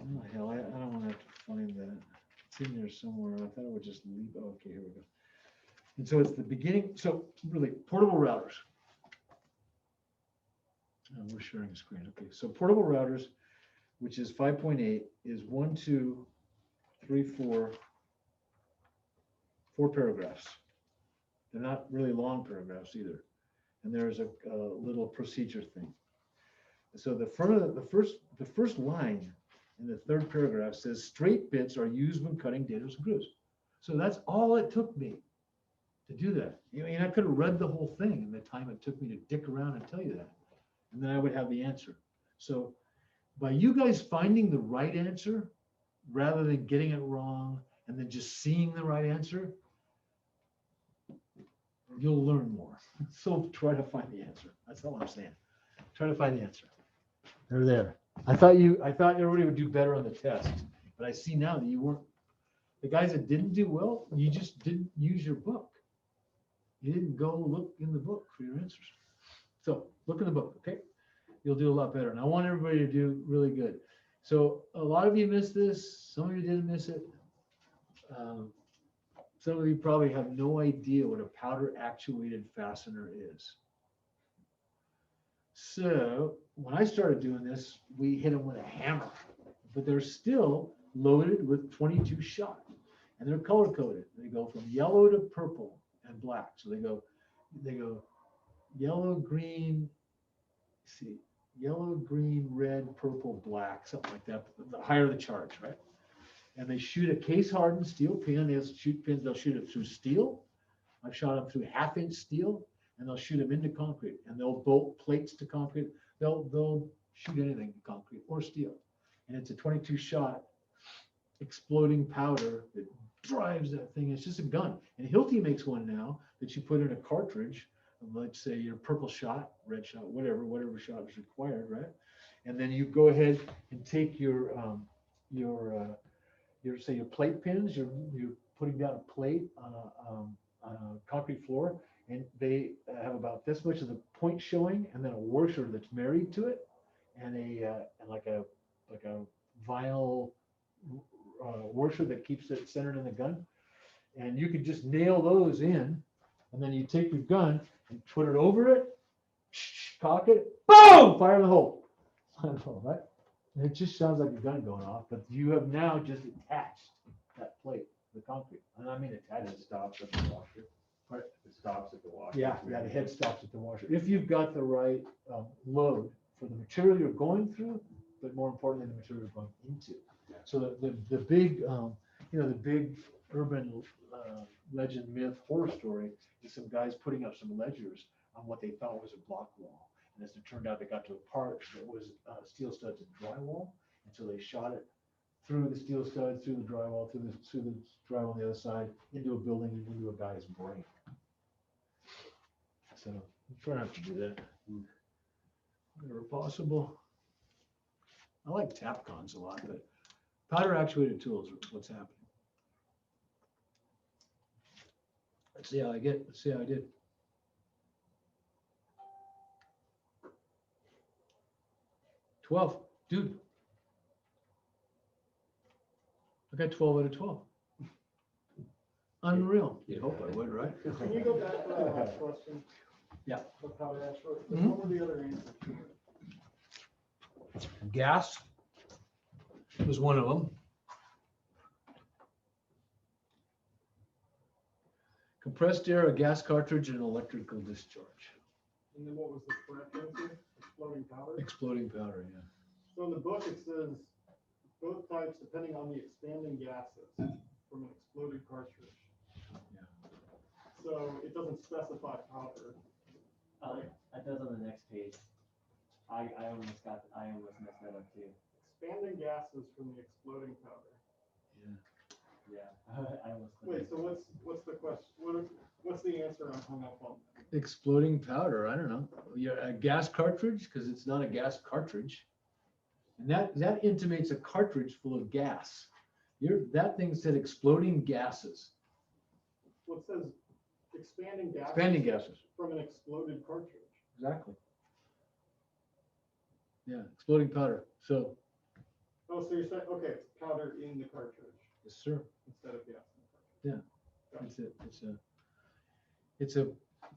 Oh, hell, I don't want to have to find that. It's in there somewhere. I thought I would just leave. Oh, okay, here we go. And so it's the beginning. So really, portable routers. Oh, we're sharing a screen. Okay, so portable routers, which is 5.8, is 1, 2, 3, 4 paragraphs. They're not really long paragraphs either. And there's a little procedure thing. So the first line in the third paragraph says straight bits are used when cutting dado screws. So that's all it took me to do that. I mean, I could have read the whole thing in the time it took me to dick around and tell you that. And then I would have the answer. So by you guys finding the right answer, rather than getting it wrong and then just seeing the right answer, you'll learn more. So try to find the answer. That's all I'm saying. Try to find the answer. They're there. I thought everybody would do better on the test, but I see now that you weren't. The guys that didn't do well, you just didn't use your book. You didn't go look in the book for your answers. So look in the book, okay? You'll do a lot better. And I want everybody to do really good. So a lot of you missed this. Some of you didn't miss it. Some of you probably have no idea what a powder actuated fastener is. So when I started doing this, we hit them with a hammer, but they're still loaded with 22 shot, and they're color coded. They go from yellow to purple and black. So they go yellow, green, see, yellow, green, red, purple, black, something like that. The higher the charge, right? And they shoot a case hardened steel pin. They'll shoot pins. They'll shoot it through steel. I've shot them through 1/2-inch steel, and they'll shoot them into concrete. And they'll bolt plates to concrete. They'll shoot anything to concrete or steel. And it's a 22 shot exploding powder that drives that thing. It's just a gun. And Hilti makes one now that you put in a cartridge. Let's say your purple shot, red shot, whatever shot is required, right? And then you go ahead and take your say your plate pins. You're putting down a plate on a concrete floor, and they have about this much of the point showing, and then a washer that's married to it, and like a vinyl washer that keeps it centered in the gun. And you could just nail those in, and then you take your gun and put it over it, cock it, boom, fire in the hole. Right? And it just sounds like a gun going off, but you have now just attached that plate to the concrete. And I mean attached. It stops at the washer. Right. It stops at the washer. Yeah, the head stops at the washer. If you've got the right load for the material you're going through, but more importantly, the material you're going into. So the big, the big urban legend, myth, horror story is some guys putting up some ledgers on what they thought was a block wall. And as it turned out, they got to a part that was steel studs and drywall. And so they shot it through the steel studs, through the drywall, through the drywall on the other side, into a building and into a guy's brain. So try not to do that whenever possible. I like Tapcons a lot, but powder actuated tools are what's happening. Let's see how I get. Let's see how I did. Dude. I got 12 out of 12. Unreal. You'd hope I would, right? Can you go back to that last question? Yeah. Of how to answer it? Mhm. What were the other answers? Gas was one of them. Compressed air, a gas cartridge, and an electrical discharge. And then what was the correct answer? Exploding powder? Exploding powder, yeah. So in the book, it says both types depending on the expanding gases from an exploded cartridge. Yeah. So it doesn't specify powder. That does on the next page. I almost messed that up too. Expanding gases from the exploding powder. Yeah, I almost. Wait, so what's the question? What's the answer I'm hung up on? Exploding powder, I don't know. Yeah, a gas cartridge, because it's not a gas cartridge. And that intimates a cartridge full of gas. That thing said exploding gases. Well, it says expanding gases. Expanding gases, From an exploded cartridge. exactly. Yeah, exploding powder. So, Oh, so you're saying, okay, it's powder in the cartridge yes, sir. instead of gas in the cartridge. It's a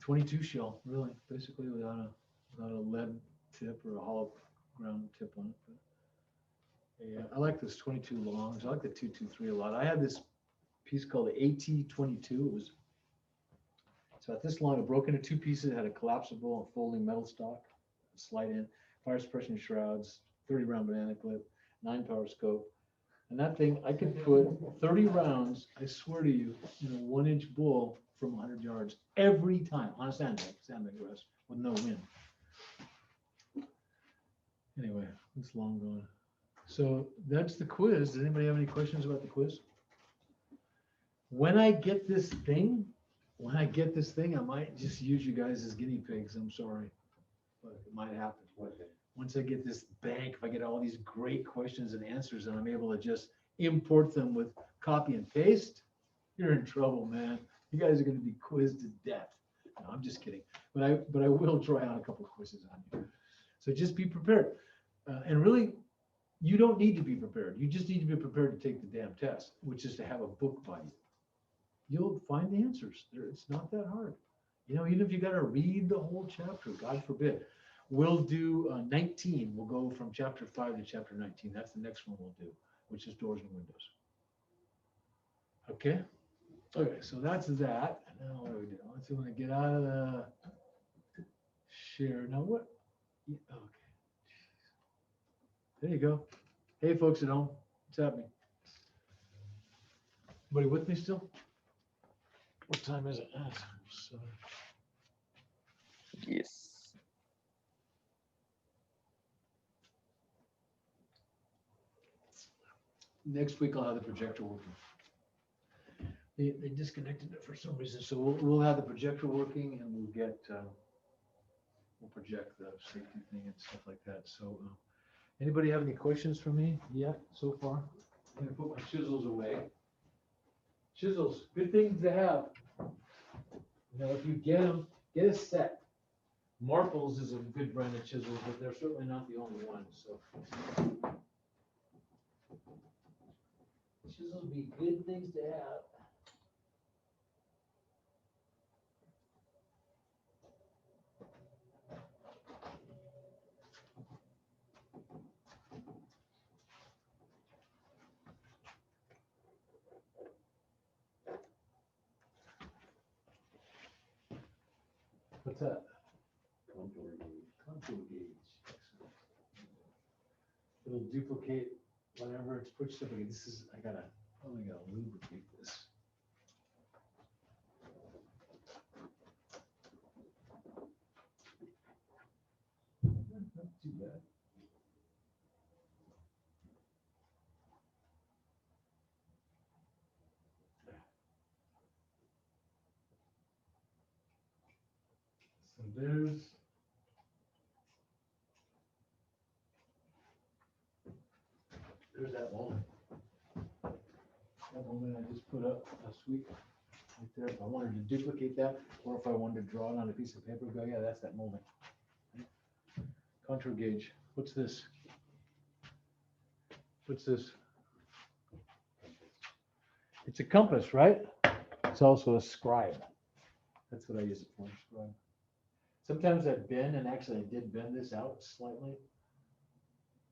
22 shell, really, basically without a lead tip or a hollow ground tip on it. But yeah, I like this 22 longs. I like the 223 a lot. I had this piece called the AT22. It was about this long. It broke into two pieces. It had a collapsible and folding metal stock, slide in, fire suppression shrouds, 30 round banana clip, 9 power scope. And that thing, I could put 30 rounds, I swear to you, in a 1-inch bull from 100 yards every time on a sandbag rest with no wind. Anyway, it's long gone. So that's the quiz. Does anybody have any questions about the quiz? When I get this thing, I might just use you guys as guinea pigs. I'm sorry, but it might happen. Once I get this bank, if I get all these great questions and answers and I'm able to just import them with copy and paste, you're in trouble, man. You guys are going to be quizzed to death. No, I'm just kidding. But I will try out a couple of quizzes on you. So just be prepared. And really, you don't need to be prepared. You just need to be prepared to take the damn test, which is to have a book by you. You'll find the answers. It's not that hard. You know, even if you got to read the whole chapter, God forbid. We'll do 19. We'll go from chapter 5 to chapter 19. That's the next one we'll do, which is doors and windows. Okay. Okay, so that's that. Now what do we do? Let's see when I get out of the share. Now what? Yeah, okay. There you go. Hey, folks at home, what's happening? Everybody with me still? What time is it? So, Yes. next week I'll have the projector working. They disconnected it for some reason, so we'll have the projector working and we'll get we'll project the safety thing and stuff like that. So, anybody have any questions for me yet so far? I'm gonna put my chisels away. Chisels, good things to have. You know, if you get them, get a set. Marples is a good brand of chisels, but they're certainly not the only one. So, chisels would be good things to have. What's that? Contour gauge. Excellent. It'll duplicate whenever it's pushed up again. This is, I gotta lubricate this. Not too bad. So there's that moment. That moment I just put up last week, right there. If I wanted to duplicate that, or if I wanted to draw it on a piece of paper, go, yeah, that's that moment. Contour gauge. What's this? What's this? It's a compass, right? It's also a scribe. That's what I use it for, scribe. Sometimes I bend, and actually I did bend this out slightly.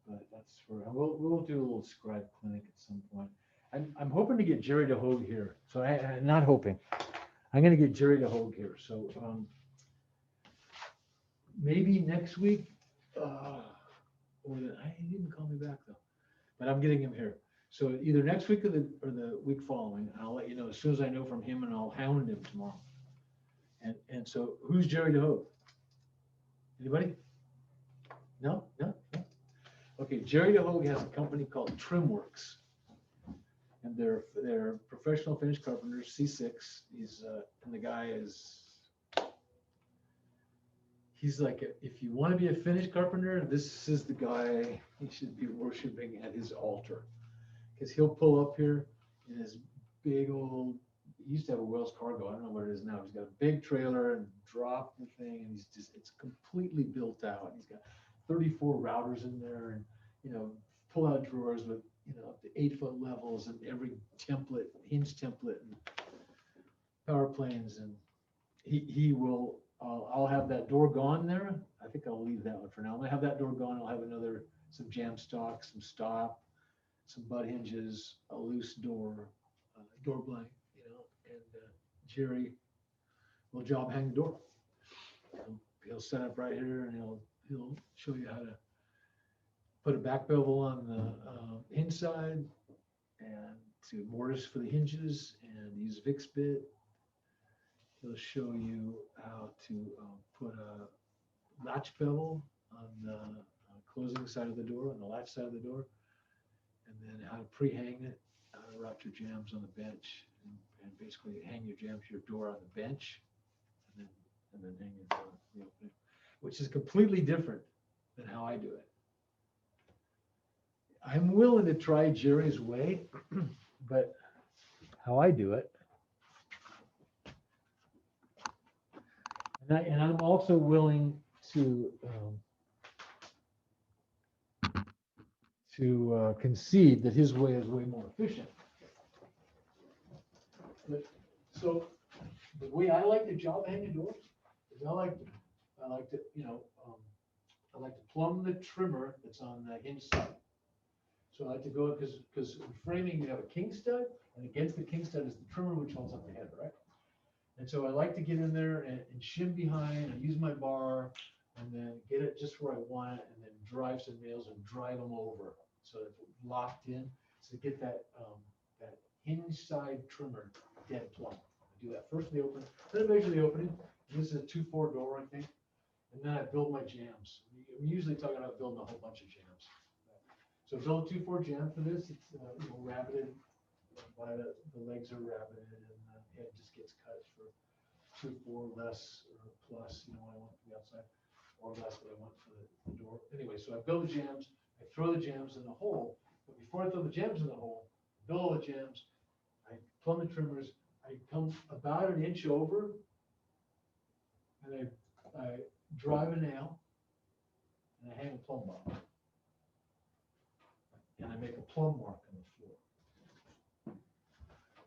But that's for, we'll do a little scribe clinic at some point. I'm hoping to get Jerry DeHogue here. So I'm not hoping. I'm gonna get Jerry DeHogue here. So maybe next week. He didn't call me back though. But I'm getting him here. So either next week or the week following, I'll let you know as soon as I know from him, and I'll hound him tomorrow. And so who's Jerry DeHogue? Anybody? No? Okay, Jerry DeHogue has a company called Trimworks. And they're professional finish carpenters, C6. And the guy he's like, if you want to be a finish carpenter, this is the guy you should be worshiping at his altar. Because he'll pull up here in his big old, he used to have a Wells Cargo, I don't know what it is now. He's got a big trailer and drop the thing, and it's completely built out. He's got 34 routers in there, and pull out drawers with up to 8-foot levels, and every template, hinge template, and power planes, and he will. I'll have that door gone there. I think I'll leave that one for now. I'm gonna have that door gone. I'll have some jam stock, some stop, some butt hinges, a loose door, door blank, and Jerry will job hang the door. He'll set up right here, and he'll show you how to put a back bevel on the inside, and to mortise for the hinges, and use Vicks bit. He'll show you how to put a latch bevel on the closing side of the door, on the latch side of the door, and then how to pre-hang it, how to route your jambs on the bench, and basically hang your jambs, your door on the bench, and then hang your door in the opening, which is completely different than how I do it. I'm willing to try Jerry's way, but how I do it. And I'm also willing to concede that his way is way more efficient. So the way I like to job hanging doors is I like to plumb the trimmer that's on the hinge side. So I like to go because in framing you have a king stud, and against the king stud is the trimmer, which holds up the head, right? And so I like to get in there and shim behind and use my bar, and then get it just where I want it, and then drive some nails and drive them over so it's locked in. So get that hinge side trimmer dead plumb. I do that first in the opening, then I measure the opening. And this is a 2-4 door, I think. And then I build my jams. I'm usually talking about building a whole bunch of jams. So build a 2-4 jam for this. It's rabbeted. By the legs are rabbeted, and the head just gets cut for 2-4 less or plus, what I want for the outside, or less what I want for the door. Anyway, so I build the jams, I throw the jams in the hole, but before I throw the jams in the hole, build all the jams, I plumb the trimmers, I come about an inch over, and I drive a nail, and I hang a plumb bar, and I make a plumb mark on the floor.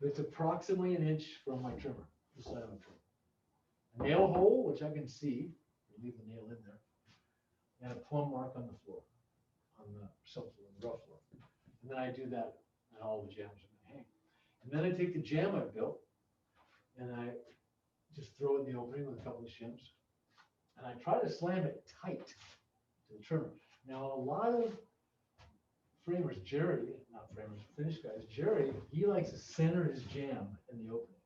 It's approximately an inch from my trimmer, the side of the trimmer. A nail hole, which I can see, leave the nail in there, and a plumb mark on the floor, on the subfloor, the rough floor. And then I do that on all the jams I'm gonna hang. And then I take the jam I built, and I just throw it in the opening with a couple of shims, and I try to slam it tight to the trimmer. Now, a lot of framers, finish guys, Jerry, he likes to center his jam in the opening.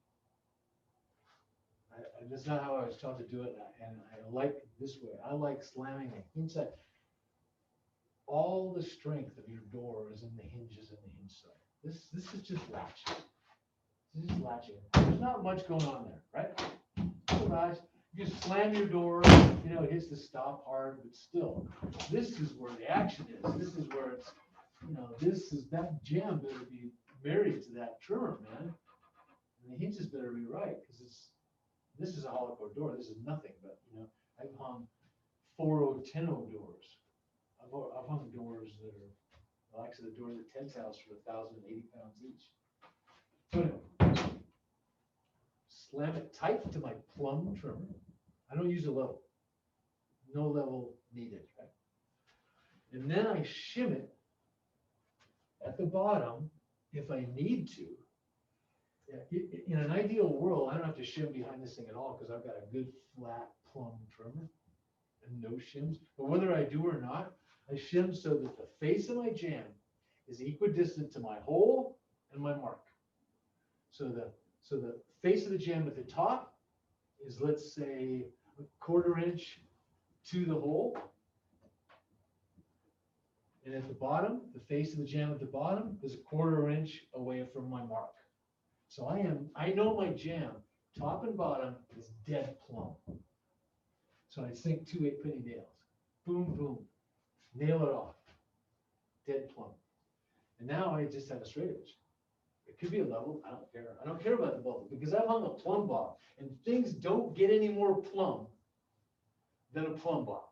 That's not how I was taught to do it, and I like it this way. I like slamming it inside. All the strength of your door is in the hinges and the hinge side. This is just latching. This is just latching. There's not much going on there, right? Latch. You slam your door, it hits the stop hard, but still, this is where the action is. This is where it's, that jam better be married to that trimmer, man. And the hinges better be right, because this is a hollow core door. This is nothing, but I've hung 4.0, 10.0 doors. I've hung doors that are The likes of the doors at Ted's house for 1,080 pounds each. So anyway, slam it tight to my plumb trimmer. I don't use a level. No level needed, right? And then I shim it at the bottom if I need to. In an ideal world, I don't have to shim behind this thing at all because I've got a good flat plumb trimmer and no shims. But whether I do or not, I shim so that the face of my jam is equidistant to my hole and my mark. So the face of the jam at the top is, let's say, a 1/4 inch to the hole. And at the bottom, the face of the jam at the bottom is a 1/4 inch away from my mark. So I know my jam, top and bottom, is dead plumb. So I sink 2 8-penny nails. Boom, boom. Nail it off. Dead plumb. And now I just have a straight edge. It could be a level. I don't care. I don't care about the bubble because I've hung a plumb bob. And things don't get any more plumb than a plumb bob,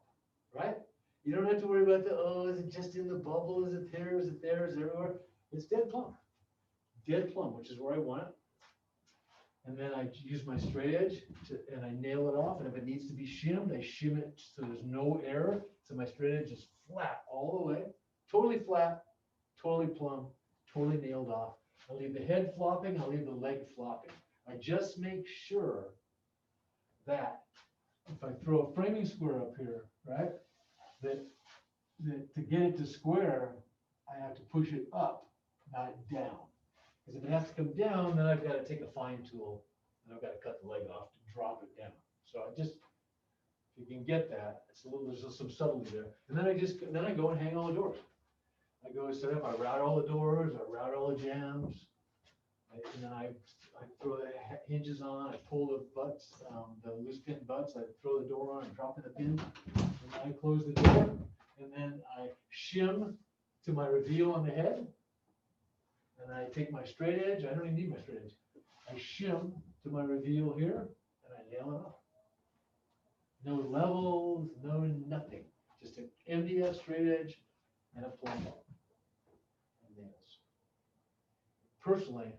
right? You don't have to worry about is it just in the bubble? Is it there? Is it there? Is it everywhere? It's dead plumb. Dead plumb, which is where I want it. And then I use my straight edge and I nail it off. And if it needs to be shimmed, I shim it so there's no error. So my straight edge is flat all the way, totally flat, totally plumb, totally nailed off. I leave the head flopping, I leave the leg flopping. I just make sure that if I throw a framing square up here, right, that to get it to square, I have to push it up, not down. Because if it has to come down, then I've got to take a fine tool and I've got to cut the leg off to drop it down. So I just, if you can get that, there's some subtlety there. And then I go and hang all the doors. I go set up, I route all the doors, I route all the jams. And then I throw the hinges on, I pull the butts, the loose pin butts, I throw the door on and drop in the pin. And I close the door and then I shim to my reveal on the head. And I take my straight edge, I don't even need my straight edge. I shim to my reveal here and I nail it off. No levels, no nothing. Just an MDF straight edge and a plumb bob and nails. Personally,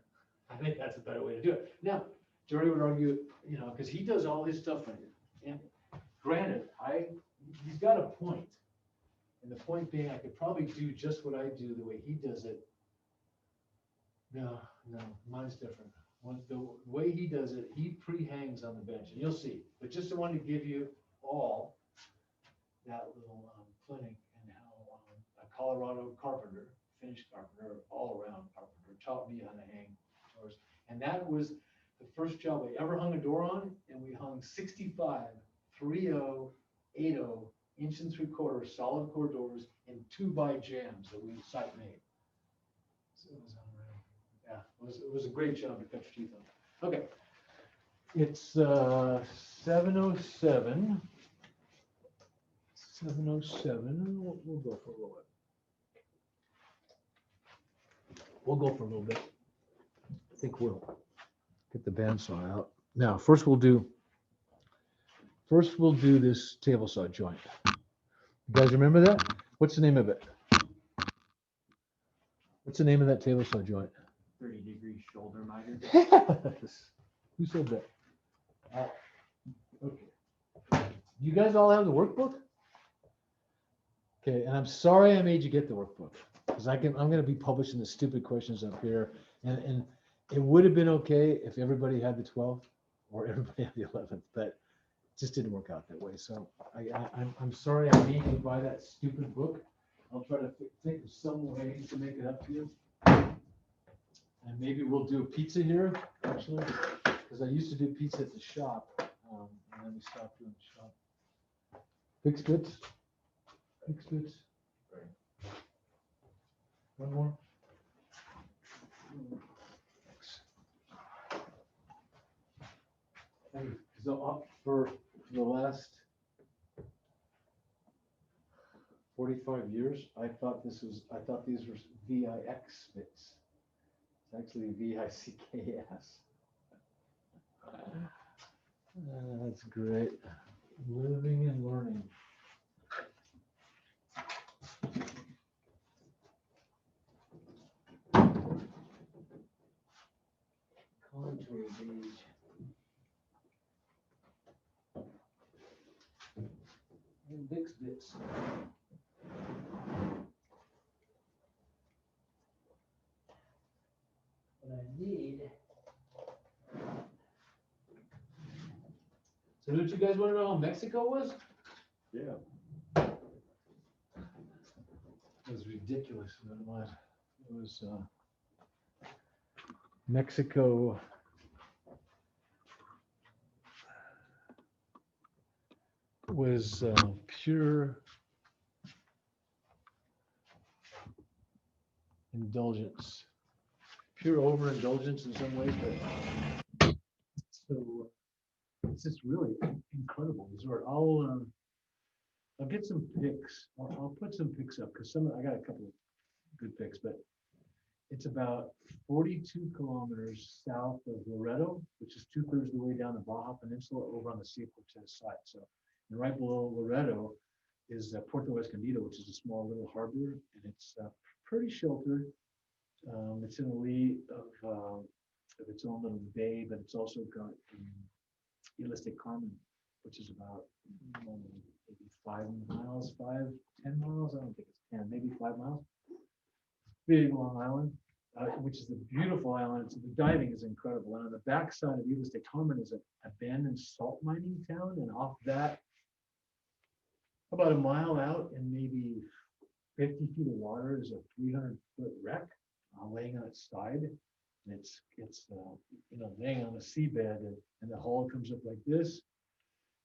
I think that's a better way to do it. Now, Jerry would argue, because he does all his stuff right here. And granted, he's got a point. And the point being, I could probably do just what I do the way he does it. No, mine's different. The way he does it, he pre-hangs on the bench, and you'll see. But just I wanted to give you all that little clinic and how a Colorado carpenter, Finnish carpenter, all-around carpenter, taught me how to hang doors. And that was the first job I ever hung a door on, and we hung 65 3.0, 8.0 inch and 3/4 solid core doors in 2x jams that we site made. So it was unreal. Yeah, it was a great job to cut your teeth on. Okay, it's 7:07. 7:07. We'll go for a little bit. We'll go for a little bit. I think we'll get the bandsaw out. Now, first we'll do this table saw joint. You guys remember that? What's the name of it? What's the name of that table saw joint? 30-degree shoulder miter. Who said that? Okay. You guys all have the workbook? Okay, and I'm sorry I made you get the workbook because I'm going to be publishing the stupid questions up here, and it would have been okay if everybody had the 12th or everybody had the 11th, but it just didn't work out that way. So I'm sorry I made you buy that stupid book. I'll try to think of some way to make it up to you. And maybe we'll do a pizza here, actually, because I used to do pizza at the shop, and then we stopped doing the shop. Fixed bits. Fixed bits. One more. Thanks. So for the last 45 years, I thought these were VIX bits. It's actually VICKS. That's great. Living and learning. beige. And Vicks bits. What I need. So don't you guys want to know how Mexico was? Yeah. It was ridiculous. It was Mexico. Was pure indulgence, pure overindulgence in some ways, but so it's just really incredible resort. I'll get some pics. I'll put some pics up because I got a couple of good pics, but it's about 42 kilometers south of Loreto, which is 2/3 of the way down the Baja Peninsula over on the Sea of Cortez side. So, and right below Loreto is Puerto Escondido, which is a small little harbor, and it's pretty sheltered. It's in the lee of its own little bay, but it's also got Islas de Carmen, which is about maybe 5 miles, 10 miles. I don't think it's 10, maybe 5 miles. Big Long Island, which is a beautiful island. So the diving is incredible. And on the backside of Islas de Carmen is an abandoned salt mining town, and off that, about a mile out and maybe 50 feet of water is a 300-foot wreck laying on its side. And it's laying on the seabed, and the hull comes up like this.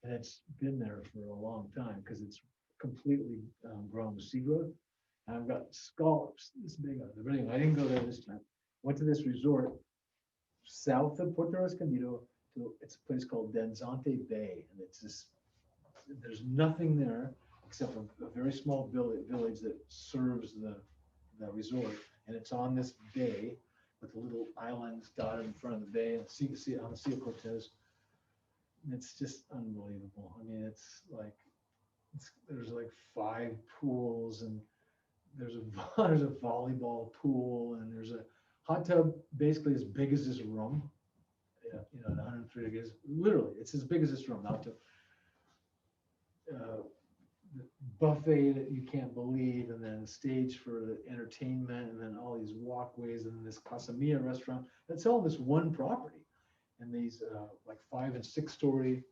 And it's been there for a long time because it's completely grown with sea growth. And I've got scallops this big on it. But anyway, I didn't go there this time. Went to this resort south of Puerto Escondido. It's a place called Denzante Bay, and it's this. There's nothing there except a very small village that serves the resort, and it's on this bay with the little islands dotted in front of the bay, and see on the Sea of Cortez. And it's just unbelievable. I mean, there's like 5 pools, and there's a volleyball pool, and there's a hot tub basically as big as this room. Yeah, 103 degrees. Literally, it's as big as this room. The hot tub. Buffet that you can't believe, and then stage for the entertainment, and then all these walkways, and this Casa Mia restaurant. That's all this one property, and these like 5- and 6-story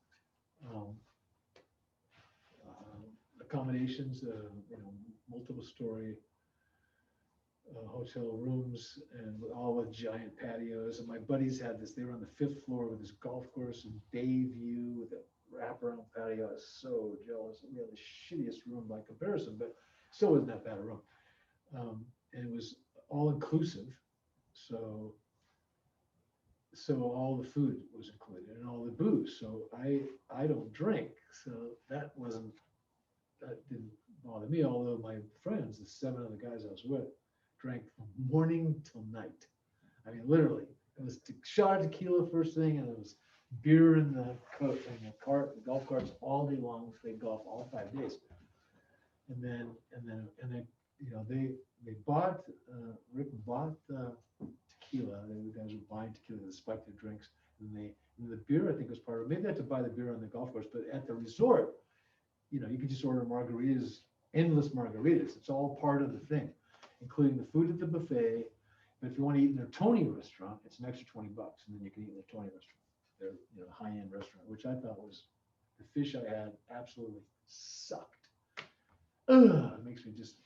accommodations, multiple story hotel rooms, and all with giant patios. And my buddies had this. They were on the 5th floor with this golf course and bay view with a wraparound patio. I was so jealous. We had the shittiest room by comparison, but still wasn't that bad a room. And it was all inclusive. So all the food was included and all the booze. So I don't drink. So that didn't bother me. Although my friends, the 7 other guys I was with, drank from morning till night. I mean, literally, it was shot of tequila first thing, and it was beer in the cart, the golf carts all day long. They golf all 5 days, and then they bought Rick bought tequila. The guys were buying tequila to spike their drinks, and the beer I think was part of it. Maybe they had to buy the beer on the golf course, but at the resort, you could just order margaritas, endless margaritas. It's all part of the thing, including the food at the buffet. But if you want to eat in their Tony restaurant, it's an extra $20, and then you can eat in the Tony restaurant, their high-end restaurant, which I thought was the fish I had absolutely sucked. Ugh, it makes me just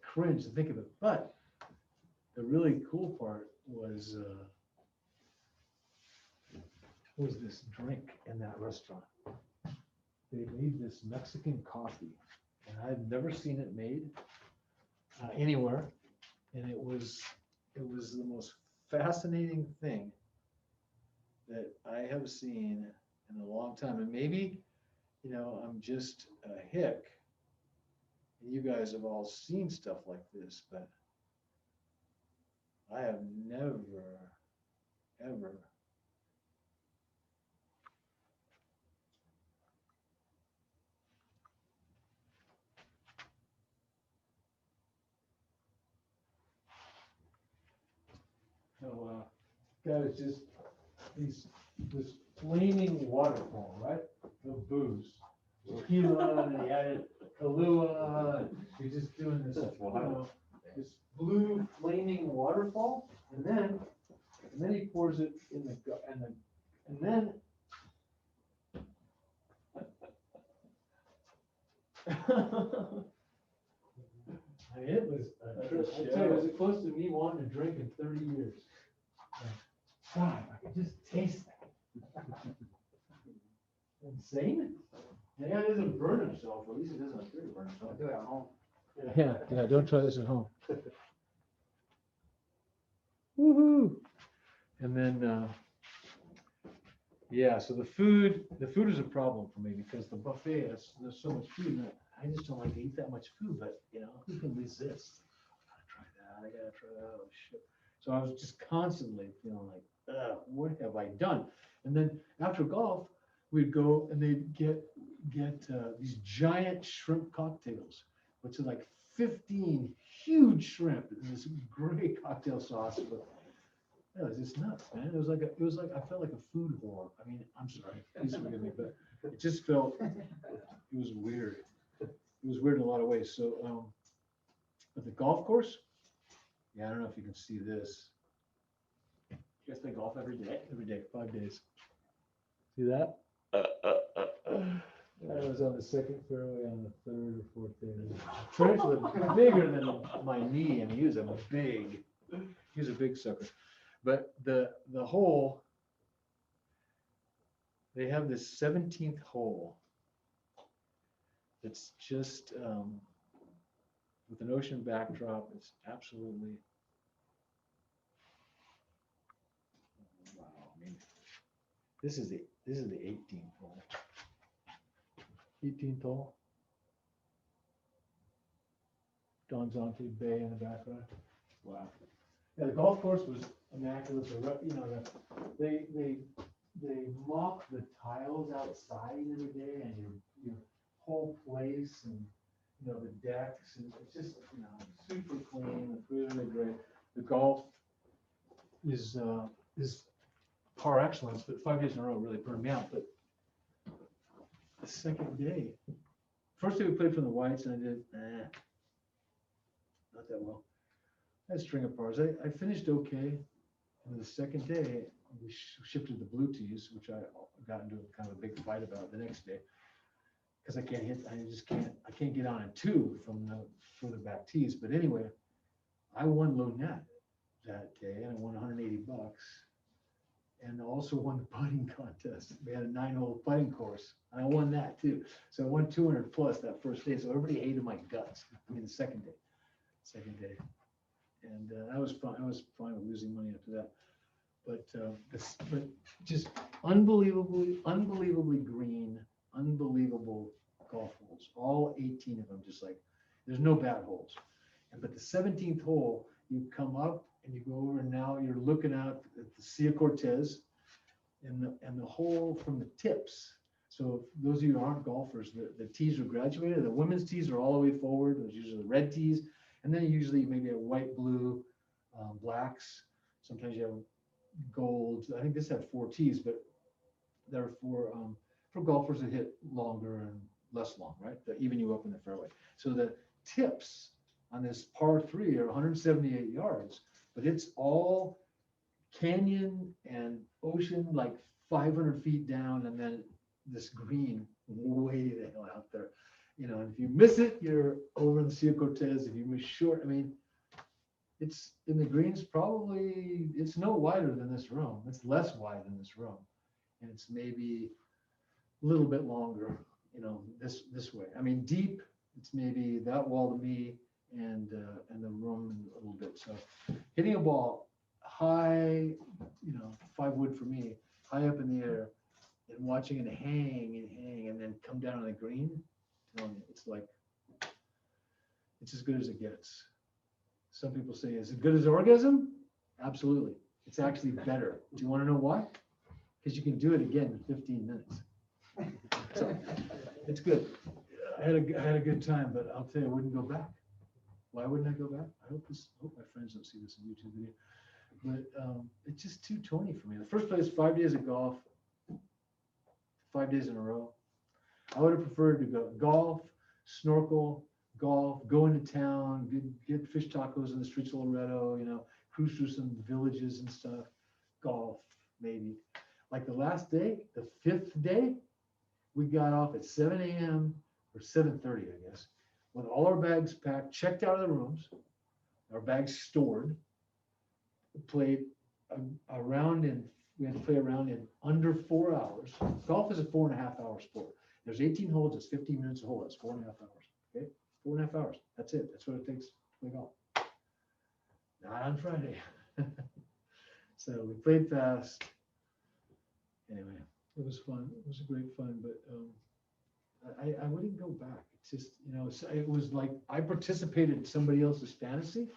cringe to think of it. But the really cool part was this drink in that restaurant. They made this Mexican coffee, and I've never seen it made anywhere, and it was the most fascinating thing that I have seen in a long time. And maybe, I'm just a hick, and you guys have all seen stuff like this, but I have never, ever guys, just this flaming waterfall, right? Of booze. Tequila, and he added Kahlua, and he's just doing this, this blue flaming waterfall, and then he pours it in the, and then I mean, it was, I tell you, it was close to me wanting to drink in 30 years. God, I could just taste that. Insane. The guy doesn't burn himself, or at least he doesn't appear to burn himself. Do it at home. Yeah, don't try this at home. Woohoo! And then, yeah, so the food is a problem for me because the buffet there's so much food, and I just don't like to eat that much food. But you know, who can resist? I gotta try that. Oh shit! So I was just constantly feeling like, what have I done? And then after golf, we'd go and they'd get these giant shrimp cocktails, which are like 15 huge shrimp in this great cocktail sauce. But it was just nuts, man. It was like I felt like a food whore. I mean, I'm sorry, please forgive me, but it just felt, it was weird. It was weird in a lot of ways. So, but the golf course, yeah, I don't know if you can see this. You guys play golf every day? Every day, 5 days. See that? I was on the second fairway on the third or fourth day. Trench was bigger than my knee. I mean, he was a big sucker. But the hole, they have this 17th hole that's just with an ocean backdrop. It's absolutely, wow. I mean, this is the 18th hole. 18th hole. Donzante Bay in the background. Wow. Yeah, the golf course was immaculate. You know, they mop the tiles outside every day, and your whole place, and you know the decks, and it's just, you know, super clean. The food is great. The golf is par excellence, but 5 days in a row really burned me out. But the second day, first day we played from the whites, and I did not that well. I had a string of pars. I finished okay. And the second day, we shifted the blue tees, which I got into kind of a big fight about the next day. Because I can't get on a two from the further back tees. But anyway, I won low net that day, and I won $180. And also won the putting contest. We had a 9-hole putting course, and I won that too. So I won 200 plus that first day. So everybody hated my guts. I mean, the second day. And I was fine. I was fine with losing money after that. But just unbelievably green, unbelievable golf holes. All 18 of them, just like, there's no bad holes. But the 17th hole, you come up and you go over, and now you're looking out at the Sea of Cortez and the hole from the tips. So those of you who aren't golfers, the tees are graduated. The women's tees are all the way forward. Those usually the red tees. And then usually maybe a white, blue, blacks. Sometimes you have gold. I think this had 4 tees, but they're for golfers that hit longer and less long, right? To even you up in the fairway. So the tips on this par 3 are 178 yards, but it's all canyon and ocean, like 500 feet down, and then this green way the hell out there. You know, and if you miss it, you're over in the Sea of Cortez. If you miss short, I mean, it's in the greens, probably, it's no wider than this room. It's less wide than this room. And it's maybe a little bit longer, you know, this way. I mean, deep, it's maybe that wall to me and the room a little bit. So hitting a ball high, you know, 5 wood for me, high up in the air, and watching it hang and then come down on the green, it's like, it's as good as it gets. Some people say, is it good as orgasm? Absolutely. It's actually better. Do you want to know why? Because you can do it again in 15 minutes. So it's good. I had a good time, but I'll tell you, I wouldn't go back. Why wouldn't I go back? I hope my friends don't see this in YouTube video. but it's just too Tony for me. The first place, 5 days of golf, 5 days in a row. I would have preferred to go golf, snorkel, golf, go into town, get fish tacos in the streets of Loretto, cruise through some villages and stuff, golf, maybe. Like the last day, the 5th day, we got off at 7 a.m. or 7:30, I guess, with all our bags packed, checked out of the rooms, our bags stored, played a round in, we had to play a round in under 4 hours. Golf is a 4.5-hour sport. There's 18 holes, it's 15 minutes a hole, that's 4.5 hours, okay? 4.5 hours, that's it, that's what it takes to play golf. Not on Friday. So we played fast. Anyway, it was fun, it was a great fun, but I wouldn't go back. It's just, it was like I participated in somebody else's fantasy,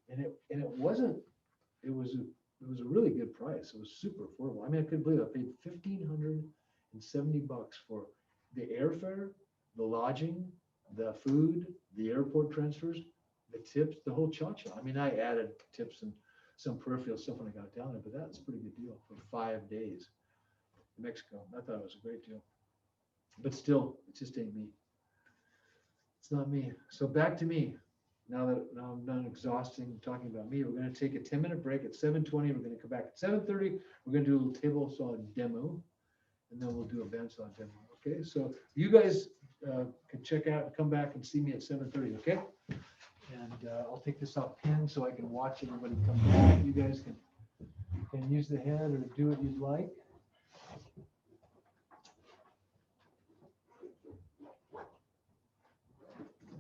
and it wasn't, it was a really good price. It was super affordable. I mean, I couldn't believe it. I paid $1,570 for the airfare, the lodging, the food, the airport transfers, the tips, the whole cha-cha. I mean, I added tips and some peripheral stuff when I got down there, but that's a pretty good deal for 5 days in Mexico. I thought it was a great deal. But still, it just ain't me. It's not me. So back to me. Now I'm done exhausting talking about me, we're going to take a 10-minute break at 7:20. We're going to come back at 7:30. We're going to do a little table saw demo, and then we'll do a bandsaw demo. Okay, so you guys can check out and come back and see me at 7:30. Okay, and I'll take this off pin so I can watch everybody come back. You guys can use the head or do what you'd like.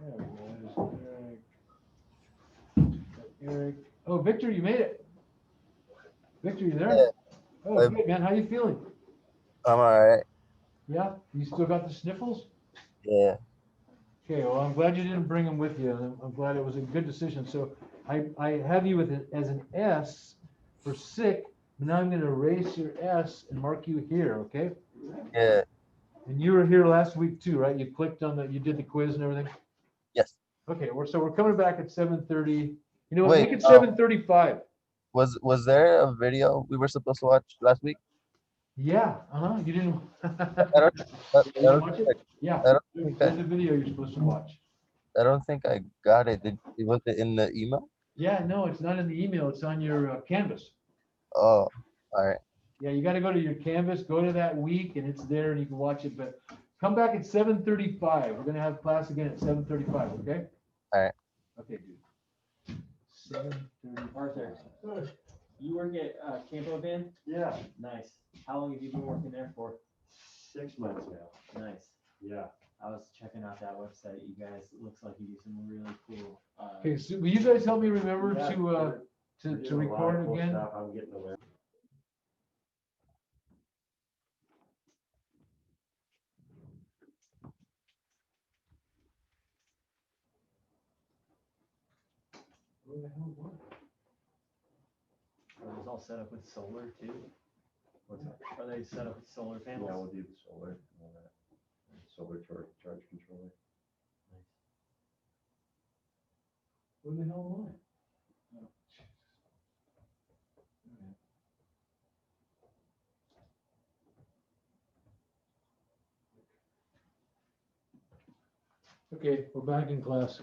There was Eric. Oh, Victor, you made it. Victor, you there? Yeah. Oh, good, man. How you feeling? I'm alright. Yeah? You still got the sniffles? Yeah. Okay, well, I'm glad you didn't bring them with you. I'm glad it was a good decision. So I have you with it as an S for sick. Now I'm going to erase your S and mark you here, okay? Yeah. And you were here last week too, right? You clicked on you did the quiz and everything? Yes. Okay, so we're coming back at 7:30. You know what? Wait, Make it 7:35. Was there a video we were supposed to watch last week? Yeah, you didn't. I don't, I You didn't don't, watch it? Yeah, I don't think there's a video you're supposed to watch. I don't think I got it. Was it in the email? Yeah, no, it's not in the email. It's on your Canvas. Oh, all right. Yeah, you got to go to your Canvas, go to that week, and it's there, and you can watch it. But come back at 7:35. We're gonna have class again at 7:35. Okay? All right. Okay, dude. 7:30. Arthur, you work at Campo Van? Yeah, Nice. How long have you been working there for? 6 months now. Nice. Yeah. I was checking out that website. You guys, it looks like you do some really cool. Okay, so will you guys help me remember Yeah, to record again? I'm getting away. Where the hell was it? Are those all set up with solar too? What's that? Are they set up with solar panels? Yeah, we'll do the solar and all that. And solar charge controller. Where the hell am I? Oh, Jesus. Okay, we're back in class.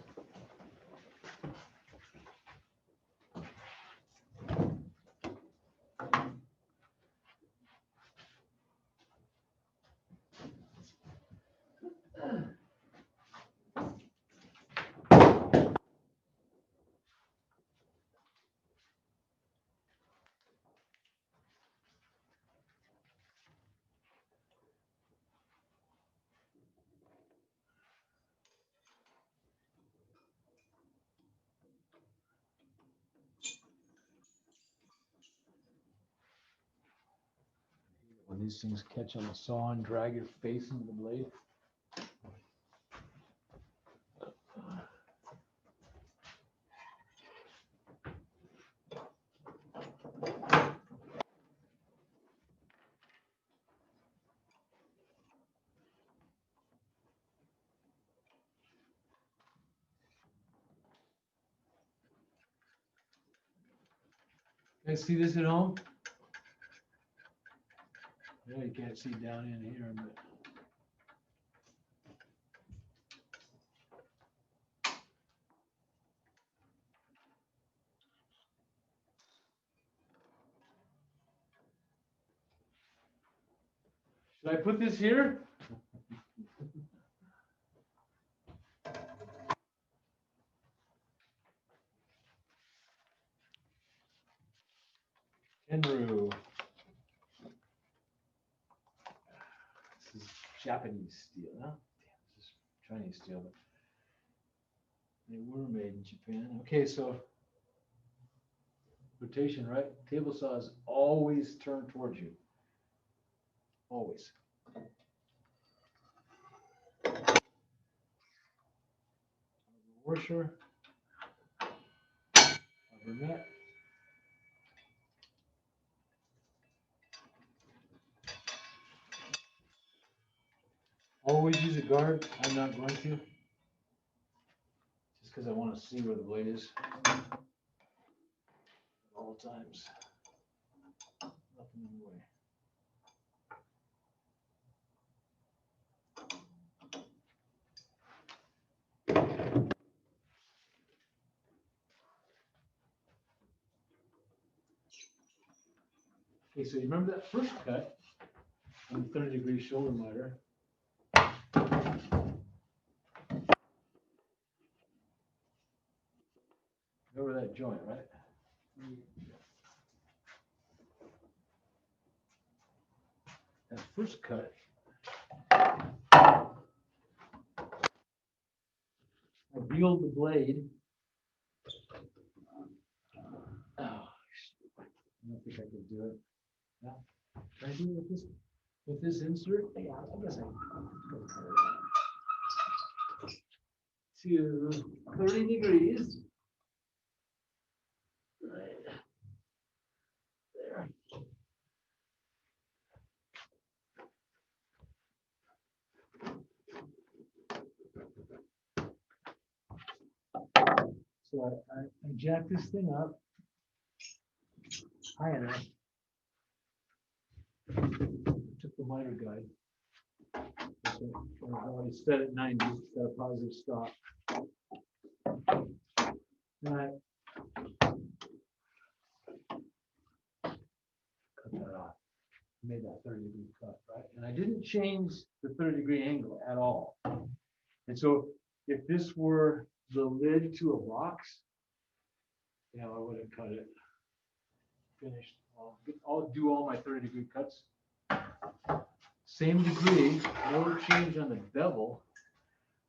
When these things catch on the saw and drag your face into the blade. guys see this at home? Yeah, you can't see down in here, but. Should I put this here? Enru. This is Japanese steel, huh? Damn, this is Chinese steel, but they were made in Japan. Okay, so rotation, right? Table saws always turn towards you. Always. Washer. Over net. Always use a guard. I'm not going to. Just because I want to see where the blade is. At all times. Nothing in the way. Okay, so you remember that first cut on the 30-degree shoulder miter? Remember that joint, right? That first cut, I reeled the blade. Oh, I don't think I could do it. Yeah. Can I do it with this insert? Yeah, I guess I to 30 degrees. Right there. So I jack this thing up high enough. Took the miter guide. I already set at 90, got a positive stop. And I cut that off. Made that 30-degree cut, right? And I didn't change the 30-degree angle at all. And so if this were the lid to a box, you know, I would have cut it. Finished. I'll do all my 30-degree cuts. Same degree, no change on the bevel.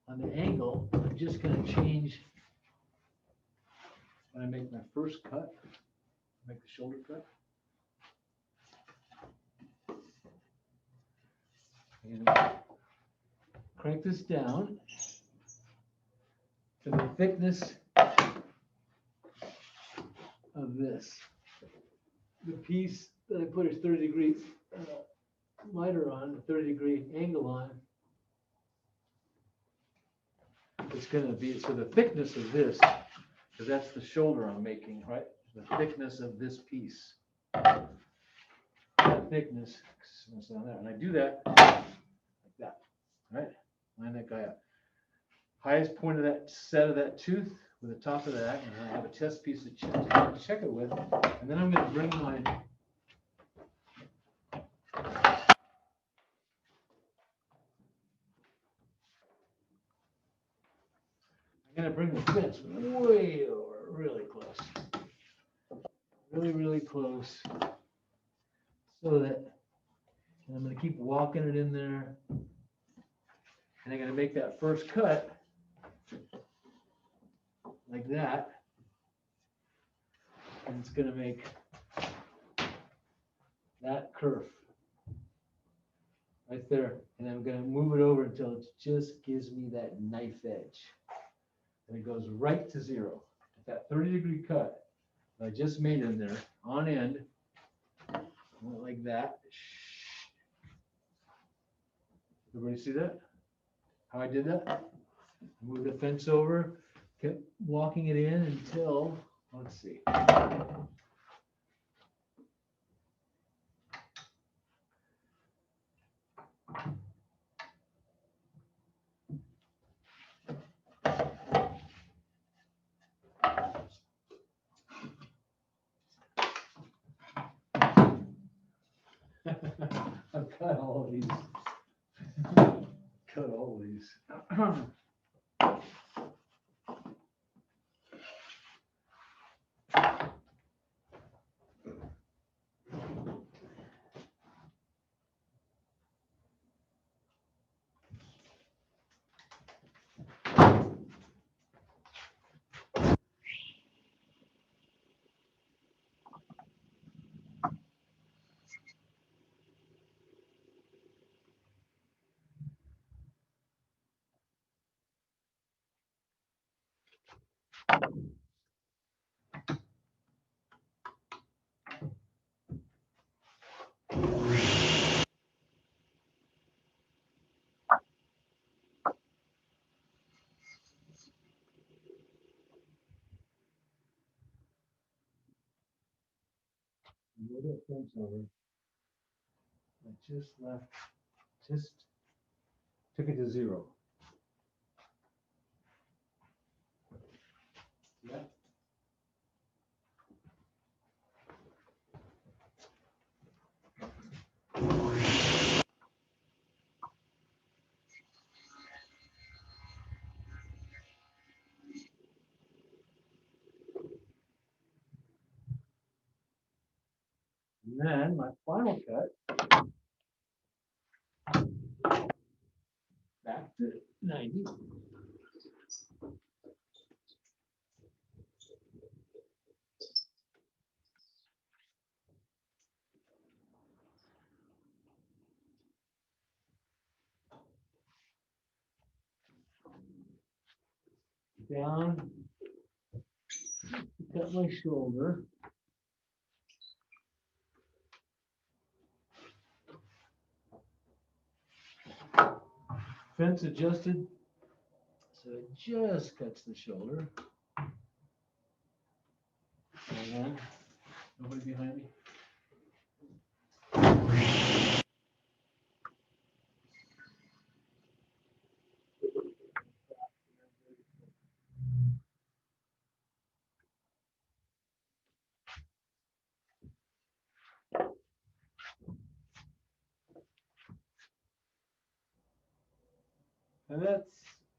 On the angle, I'm just going to change when I make my first cut, make the shoulder cut. And crank this down to the thickness of this. The piece that I put a 30-degree miter on, a 30-degree angle on, it's going to be, so the thickness of this, because that's the shoulder I'm making, right? The thickness of this piece. That thickness, down there. And I do that like that, right? Line that guy up. Highest point of that set of that tooth with the top of that, and I have a test piece to check it with. And then I'm going to bring my the fence way over, really close. Really, really close. So that, and I'm going to keep walking it in there. And I'm going to make that first cut like that. And it's going to make that curve right there. And I'm going to move it over until it just gives me that knife edge. And it goes right to zero. That 30-degree cut that I just made in there on end, like that. Everybody see that? How I did that? Move the fence over, kept walking it in until, let's see. cut all of these. Cut all of these. Move that fence over. I just left, just took it to 0. Yeah. And then my final cut, back to 90. Down, cut my shoulder. Fence adjusted, so it just cuts the shoulder. And then, nobody behind me. And that's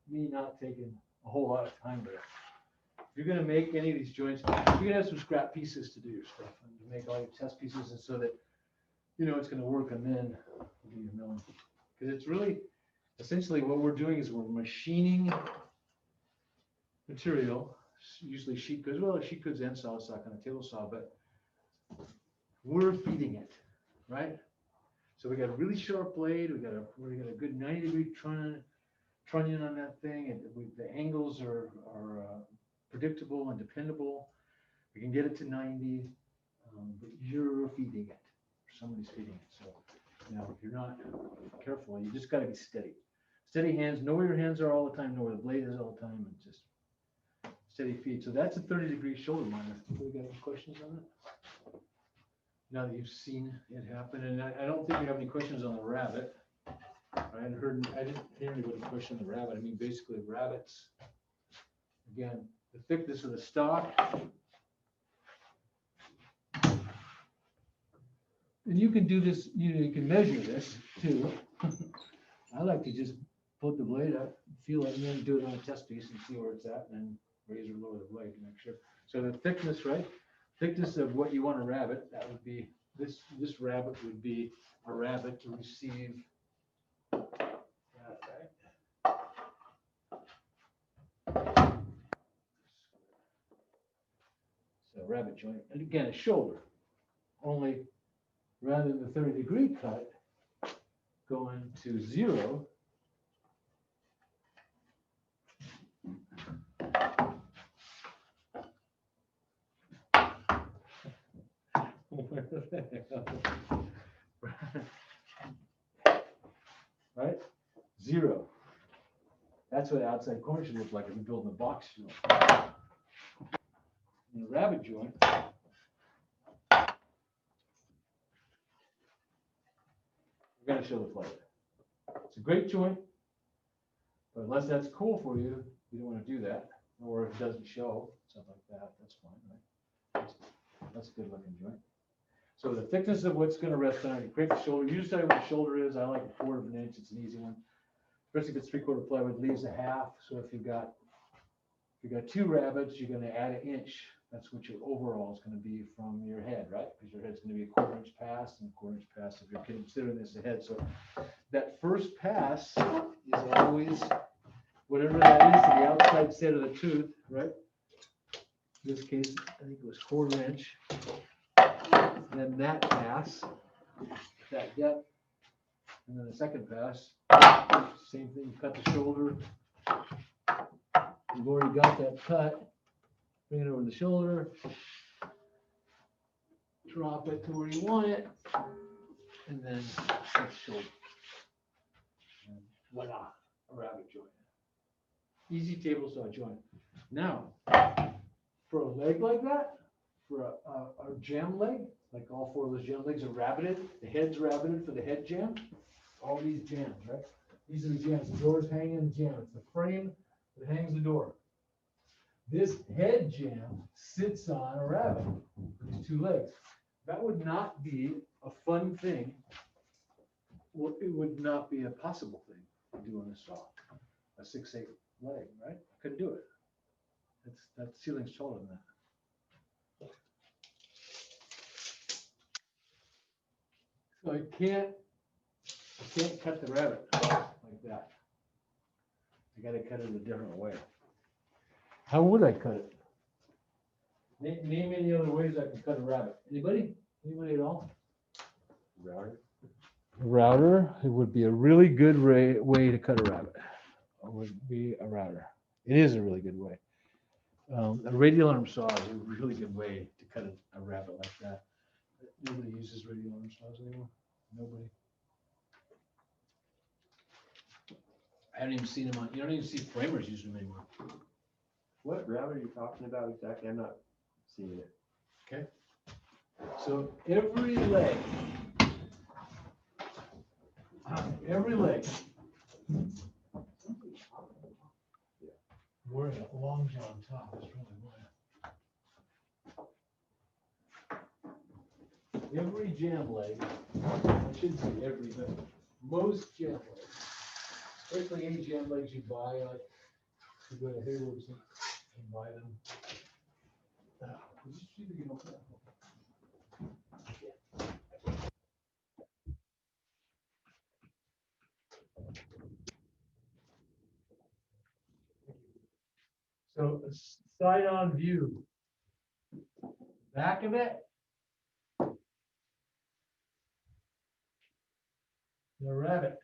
me not taking a whole lot of time there. If you're gonna make any of these joints, you're gonna have some scrap pieces to do your stuff and to make all your test pieces, and so that you know it's gonna work, and then you do your milling. Because it's really, essentially what we're doing is we're machining material, usually sheet goods, well, sheet goods and saw stock on a table saw, but we're feeding it, right? So we got a really sharp blade, we got a good 90-degree trunnion on that thing, and the angles are predictable and dependable. We can get it to 90, but you're feeding it. Somebody's feeding it. So now, if you're not careful, you just got to be steady. Steady hands. Know where your hands are all the time. Know where the blade is all the time, and just steady feed. So that's a 30-degree shoulder miner. We got any questions on it? Now that you've seen it happen, and I don't think you have any questions on the rabbit. I didn't hear anybody question the rabbit. I mean, basically rabbits, again, the thickness of the stock. And you can do this, you can measure this too. I like to just put the blade up, feel it, and then do it on a test piece and see where it's at, and then raise or lower the blade to make sure. So the thickness, right? Thickness of what you want to rabbit, that would be, this rabbit would be a rabbit to receive that, right? So rabbit joint, and again, a shoulder, only rather than the 30-degree cut going to 0, right? 0. That's what outside corner should look like if you're building a box joint. In the rabbit joint, we're going to show the flavor. It's a great joint, but unless that's cool for you, you don't want to do that. Or if it doesn't show, something like that, that's fine, right? That's a good looking joint. So the thickness of what's gonna rest on it, you create the shoulder, you decide what the shoulder is, I like 1/4 of an inch, it's an easy one. Especially if it's 3/4 plywood, leaves a half, so if you've got 2 rabbits, you're gonna add an inch, that's what your overall is gonna be from your head, right? Because your head's gonna be a 1/4 inch pass and a 1/4 inch pass if you're considering this a head, so that first pass is always whatever that is to the outside set of the tooth, right? In this case, I think it was 1/4 inch. Then that pass, that depth, and then the second pass, same thing, cut the shoulder. You've already got that cut, bring it over the shoulder, drop it to where you want it, and then cut the shoulder. And voila, a rabbit joint. Easy table saw joint. Now, for a leg like that, for a jam leg, like all 4 of those jam legs are rabbited, the head's rabbited for the head jam, all these jams, right? These are the jams, the door's hanging the jam, it's the frame that hangs the door. This head jam sits on a rabbit, these 2 legs. That would not be a fun thing. Well, it would not be a possible thing to do on a saw, a 6/8 leg, right? Couldn't do it. That ceiling's taller than that. So I can't cut the rabbit like that. I gotta cut it a different way. How would I cut it? Name any other ways I can cut a rabbit. Anybody? Anybody at all? Router. A router, it would be a really good way to cut a rabbit. It would be a router. It is a really good way. A radial arm saw is a really good way to cut a rabbit like that. Nobody uses radial arm saws anymore. Nobody. I haven't even seen them on. You don't even see framers use them anymore. What router are you talking about exactly? I'm not seeing it. Okay. So every leg. Wearing a long john top is really weird. Every jam leg, I shouldn't say every, but most jam legs, especially any jam legs you buy, like you go to Hayward's and buy them. Just see if you can open that. So a side on view. Back of it. The rabbit.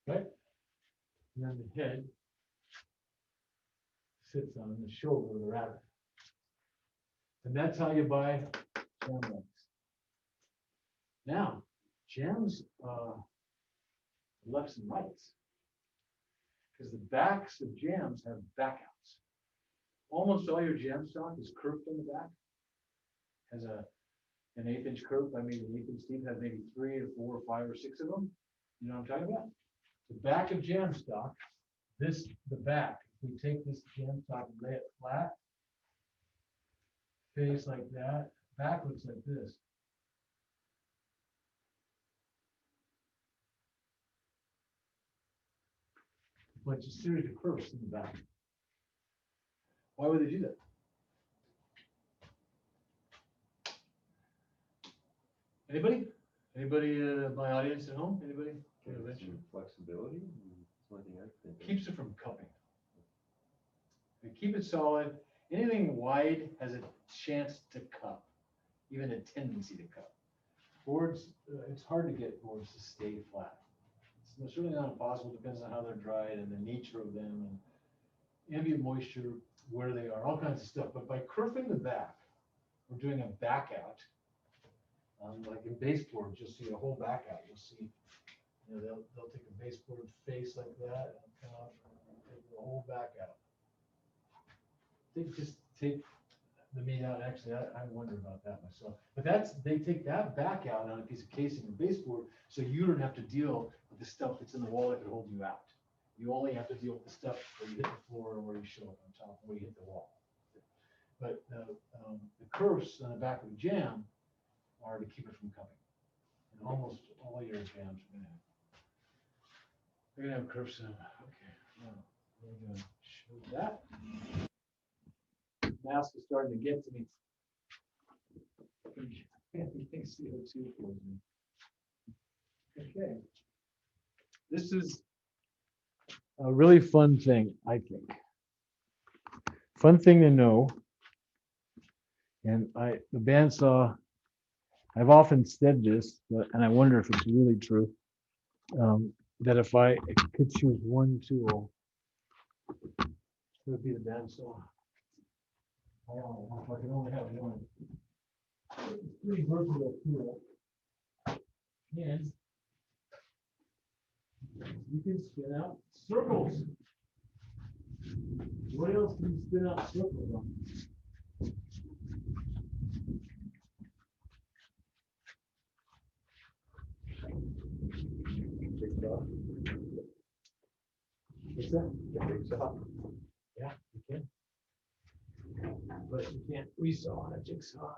Right? And then the head sits on the shoulder of the rabbit. And that's how you buy jam legs. Now, jams, lefts and rights. Because the backs of jams have backouts. Almost all your jam stock is curved on the back. Has an 1/8 inch curve, I mean an 1/8 inch deep, has maybe 3 or 4 or 5 or 6 of them. You know what I'm talking about? The back of jam stock, the back, if we take this jam stock and lay it flat, face like that, back looks like this. But it's a series of curves in the back. Why would they do that? Anybody? Anybody, my audience at home? Anybody? Flexibility. It's one thing I think. Keeps it from cupping. They keep it solid. Anything wide has a chance to cup, even a tendency to cup. Boards, it's hard to get boards to stay flat. It's certainly not impossible, depends on how they're dried and the nature of them and ambient moisture, where they are, all kinds of stuff. But by curving the back, we're doing a back out. Like in baseboards, you'll see a whole back out. You'll see, you know, they'll take a baseboard face like that and come out and take the whole back out. They just take the meat out, actually, I wonder about that myself. But that's, they take that back out on a piece of casing and baseboard, so you don't have to deal with the stuff that's in the wall that could hold you out. You only have to deal with the stuff where you hit the floor or where you show up on top, where you hit the wall. But the curves on the back of the jam are to keep it from coming. And almost all your jams are gonna have curves in them. Okay, now we're gonna show that. Mask is starting to get to me. CO2 poisoning. Okay. This is a really fun thing, I think. Fun thing to know. And the bandsaw, I've often said this, and I wonder if it's really true, that if I could choose one tool, it would be the bandsaw. I don't know if I can only have one. It's a pretty versatile tool. And you can spin out circles. What else can you spin out circles on? What's that? Jigsaw. Yeah, you can. But you can't resaw on a jigsaw.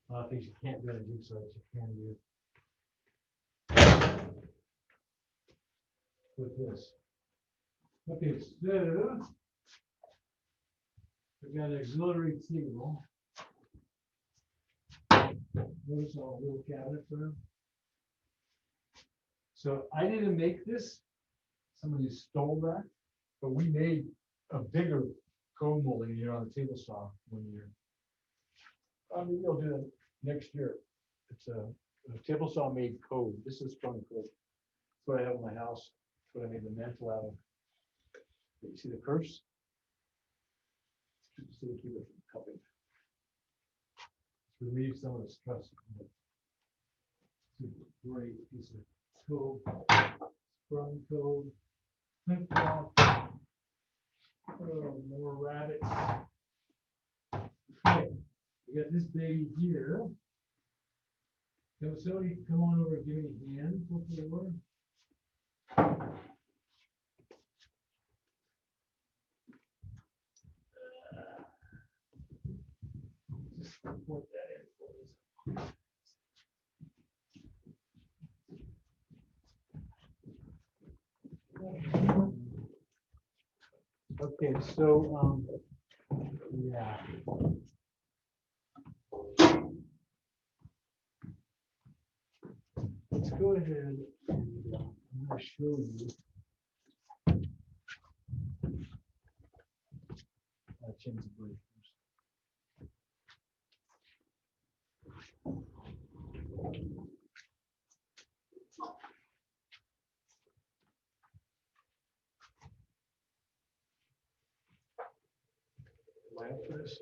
A lot of things you can't do on a jigsaw that you can do with this. Okay, so we've got an auxiliary table. Notice all little cabinet for them. So I didn't make this. Somebody stole that, but we made a bigger cone molding here on the table saw one year. I mean, we'll do it next year. It's a table saw made code. This is from code. That's what I have in my house. That's what I made the mantle out of. You see the curse? Just to keep it from cupping. Relieve some of the stress. It's a great piece of code, sprung code, flip flop. Oh, more rabbits. Okay, we got this baby here. Can somebody come on over and give me a hand for favor? Just put that in, please. Okay, so yeah. Let's go ahead and I'm going to show you. I'll change the blade first. Am I up for this?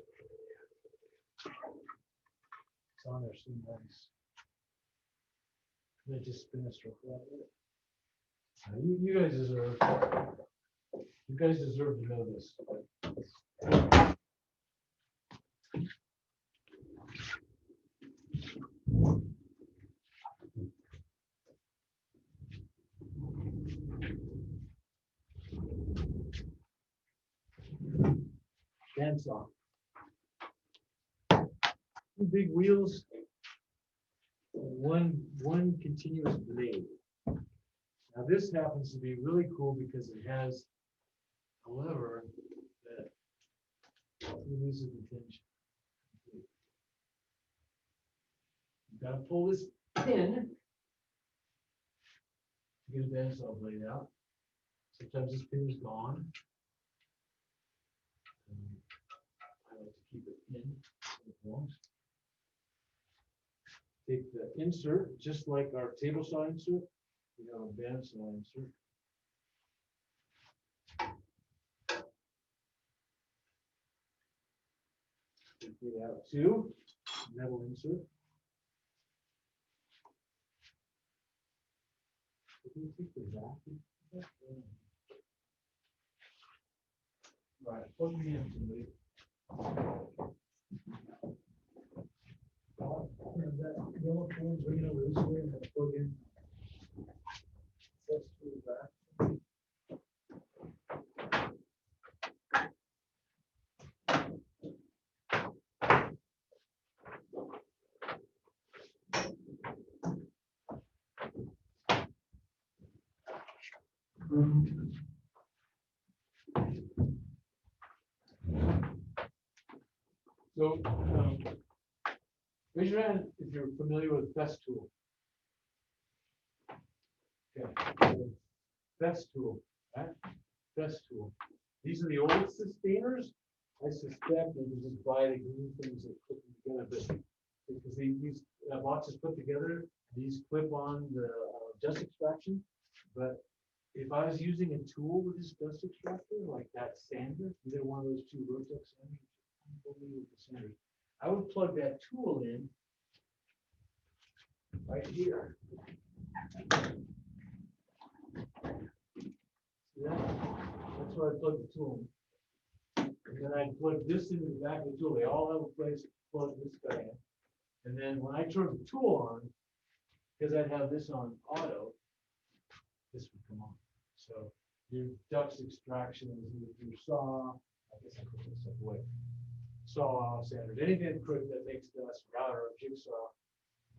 It's on there so nice. They just spin this real quick. You guys deserve. You guys deserve to know this. Bandsaw. Two big wheels, one continuous blade. Now this happens to be really cool because it has a lever that releases the tension. You gotta pull this pin to get a bandsaw blade out. Sometimes this pin is gone. I like to keep it in. Take the insert, just like our table saw insert. We have a bandsaw insert. Take it out too. Metal insert. Right, plug me in somebody. So, raise your hand if you're familiar with best tool. Okay, so best tool, right? Best tool. These are the old sustainers. I suspect they just buy the green things and put them together, but because these boxes put together, these clip on the dust extraction. But if I was using a tool with this dust extractor, like that sander, either one of those two Rotex sanders, I would plug that tool in right here. See that? That's where I plug the tool in. And then I plug this into the back of the tool. They all have a place to plug this guy in. And then when I turn the tool on, because I'd have this on auto, this would come on. So your dust extraction, your saw, I guess I put this stuff away. Saw, sanders, anything that makes dust, router, jigsaw,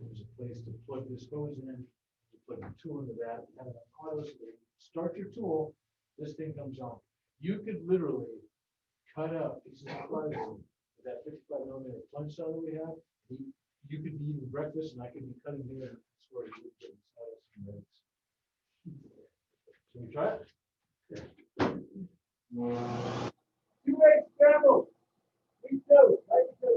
there's a place to plug this hose in, you plug the tool into that, have it on auto, so when you start your tool, this thing comes on. You could literally cut up pieces of plywood with that 55mm plunge saw that we have. You could be eating breakfast and I could be cutting here. That's where you would get some eggs. Can we try it? Two eggs scrambled. Me too. Like too.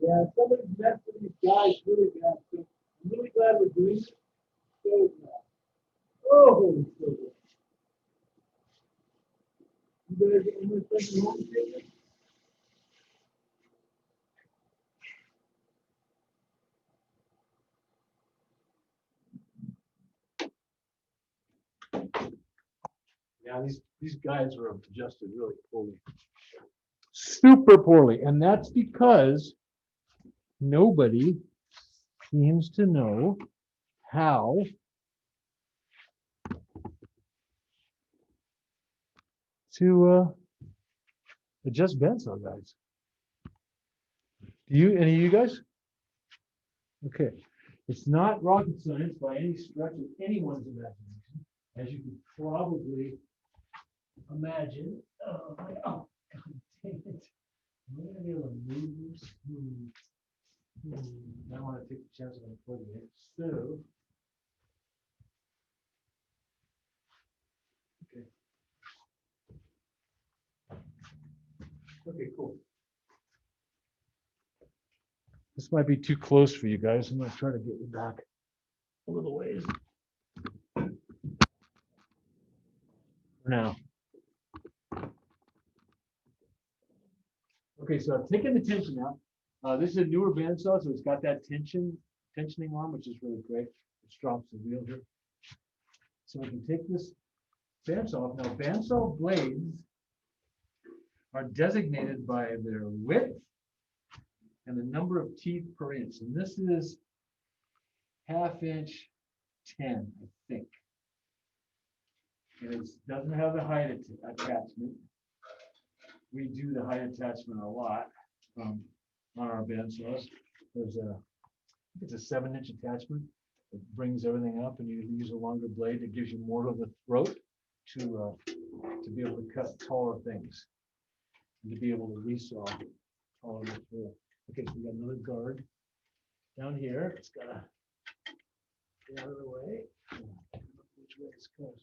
Yeah, somebody's messed with these guys really bad. So I'm really glad we're doing this. So oh, so good. You guys, I'm gonna spend some home together. Yeah, these guys were adjusted really poorly. Super poorly. And that's because nobody seems to know how to adjust bandsaw guides. Do you, any of you guys? Okay. It's not rocket science by any stretch of anyone's imagination, as you can probably imagine. Oh, God dang it. I'm gonna be able to move this. I don't want to take the chance of unplugging it. So, okay. Okay, cool. This might be too close for you guys. I'm gonna try to get you back a little ways. For now. Okay, so I've taken the tension out. This is a newer bandsaw, so it's got that tensioning arm, which is really great. It drops the wheel here. So I can take this bandsaw off. Now, bandsaw blades are designated by their width and the number of teeth per inch. And this is 1/2 inch 10, I think. And it doesn't have the height attachment. We do the height attachment a lot on our bandsaws. There's it's a 7-inch attachment. It brings everything up, and you use a longer blade that gives you more of the throat to be able to cut taller things and to be able to resaw taller material. Okay, so we got another guard down here. It's got to get out of the way. Which way this goes?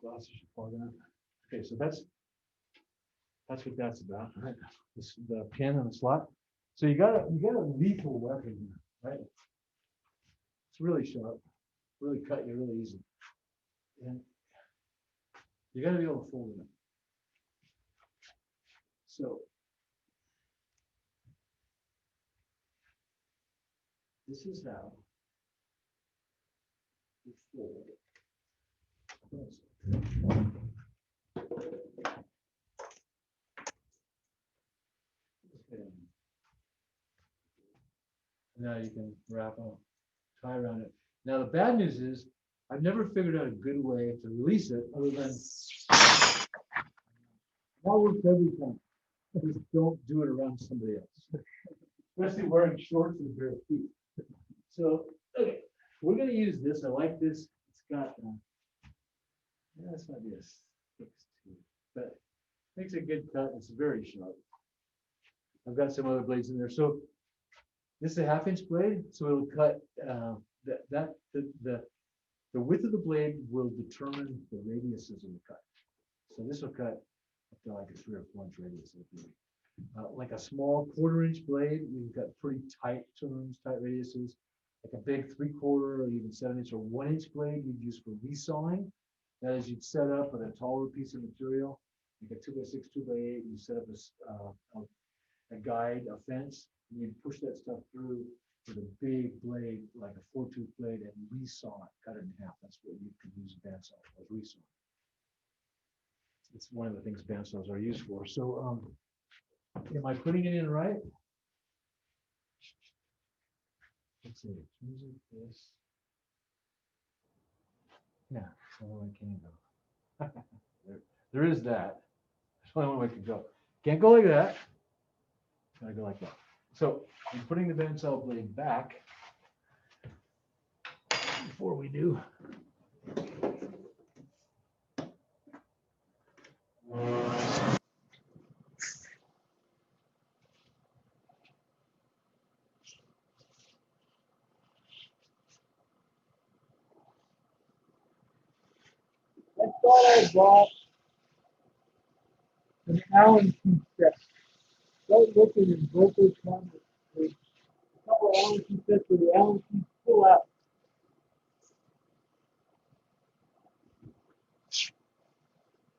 Glasses are fogging up. Okay, so that's what that's about, right? This, the pin and the slot. So you got a lethal weapon here, right? It's really sharp, really cut you really easy, and you got to be able to fold it. So this is how Now you can wrap up, tie around it. Now, the bad news is, I've never figured out a good way to release it other than that works every time. Just don't do it around somebody else, especially wearing shorts and bare feet. So, okay, we're gonna use this. I like this. It's got, yeah, this might be a 6 too, but makes a good cut. It's very sharp. I've got some other blades in there. So this is a 1/2 inch blade, so it'll cut the width of the blade will determine the radiuses of the cut. So this will cut up to like a 3 or 4 inch radius. Like a small 1/4 inch blade, you've got pretty tight turns, tight radiuses. Like a big 3/4 or even 7 inch or 1 inch blade you'd use for resawing. That is, you'd set up with a taller piece of material, like a 2x6, 2x8. You set up a guide, a fence, and you'd push that stuff through with a big blade, like a 4-tooth blade, and resaw it, cut it in half. That's what you could use a bandsaw for, resawing. It's one of the things bandsaws are used for. So, am I putting it in right? Let's see. Music, this. Yeah, so I can go. there is that. There's only one way to go. Can't go like that. Gotta go like that. So I'm putting the bandsaw blade back. Before we do. I thought I bought an Allen key set. Start looking in local comments. There's a couple of Allen key sets where the Allen keys pull out.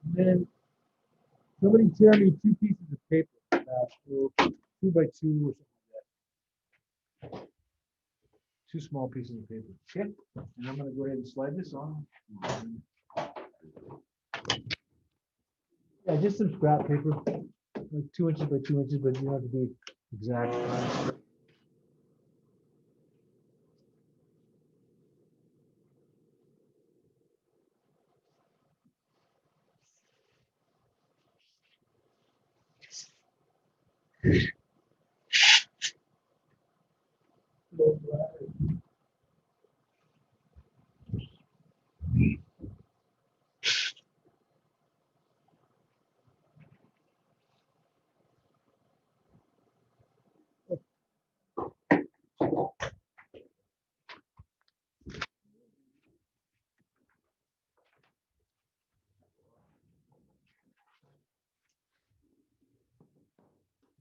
And then somebody sent me 2 pieces of paper, 2 by 2 or something like that. 2 small pieces of paper. Okay, and I'm going to go ahead and slide this on. Yeah, just some scrap paper, like 2 inches by 2 inches, but you don't have to be exact.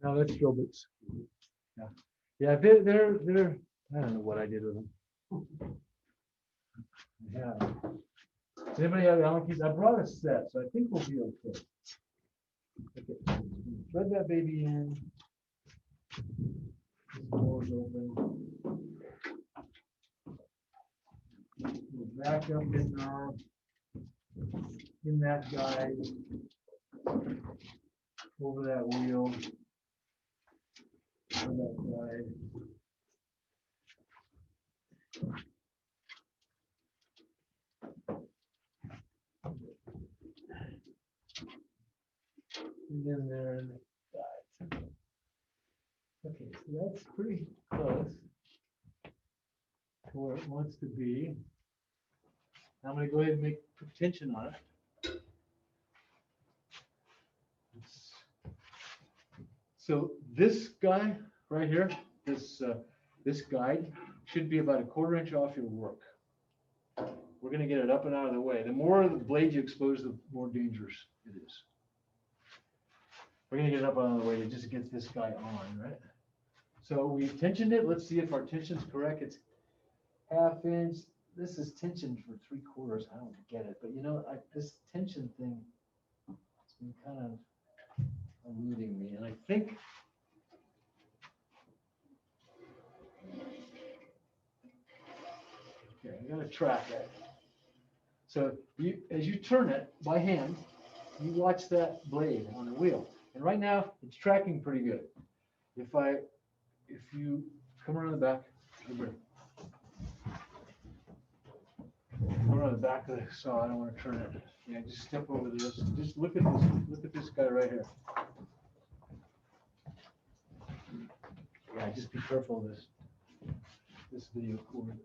Now that's Gilbert's. Yeah, yeah, they're. I don't know what I did with them. Yeah. Does anybody have Allen keys? I brought a set, so I think we'll be okay. Okay, thread that baby in. This door's open. We'll back up in our in that guide over that wheel. Over that guide. And then there in the guide. Okay, so that's pretty close to where it wants to be. Now I'm going to go ahead and put tension on it. So this guy right here, this guide should be about a 1/4 inch off your work. We're going to get it up and out of the way. The more the blade you expose, the more dangerous it is. We're going to get it up and out of the way to just get this guy on, right? So we tensioned it. Let's see if our tension's correct. It's 1/2 inch. This is tensioned for 3/4. I don't get it, but you know, this tension thing, it's been kind of eluding me, and I think okay, I gotta track it. So you, as you turn it by hand, you watch that blade on the wheel. And right now, it's tracking pretty good. If you come around the back, come around the back of the saw, I don't want to turn it. Yeah, just step over this. Just look at this guy right here. Yeah, just be careful of this video cord.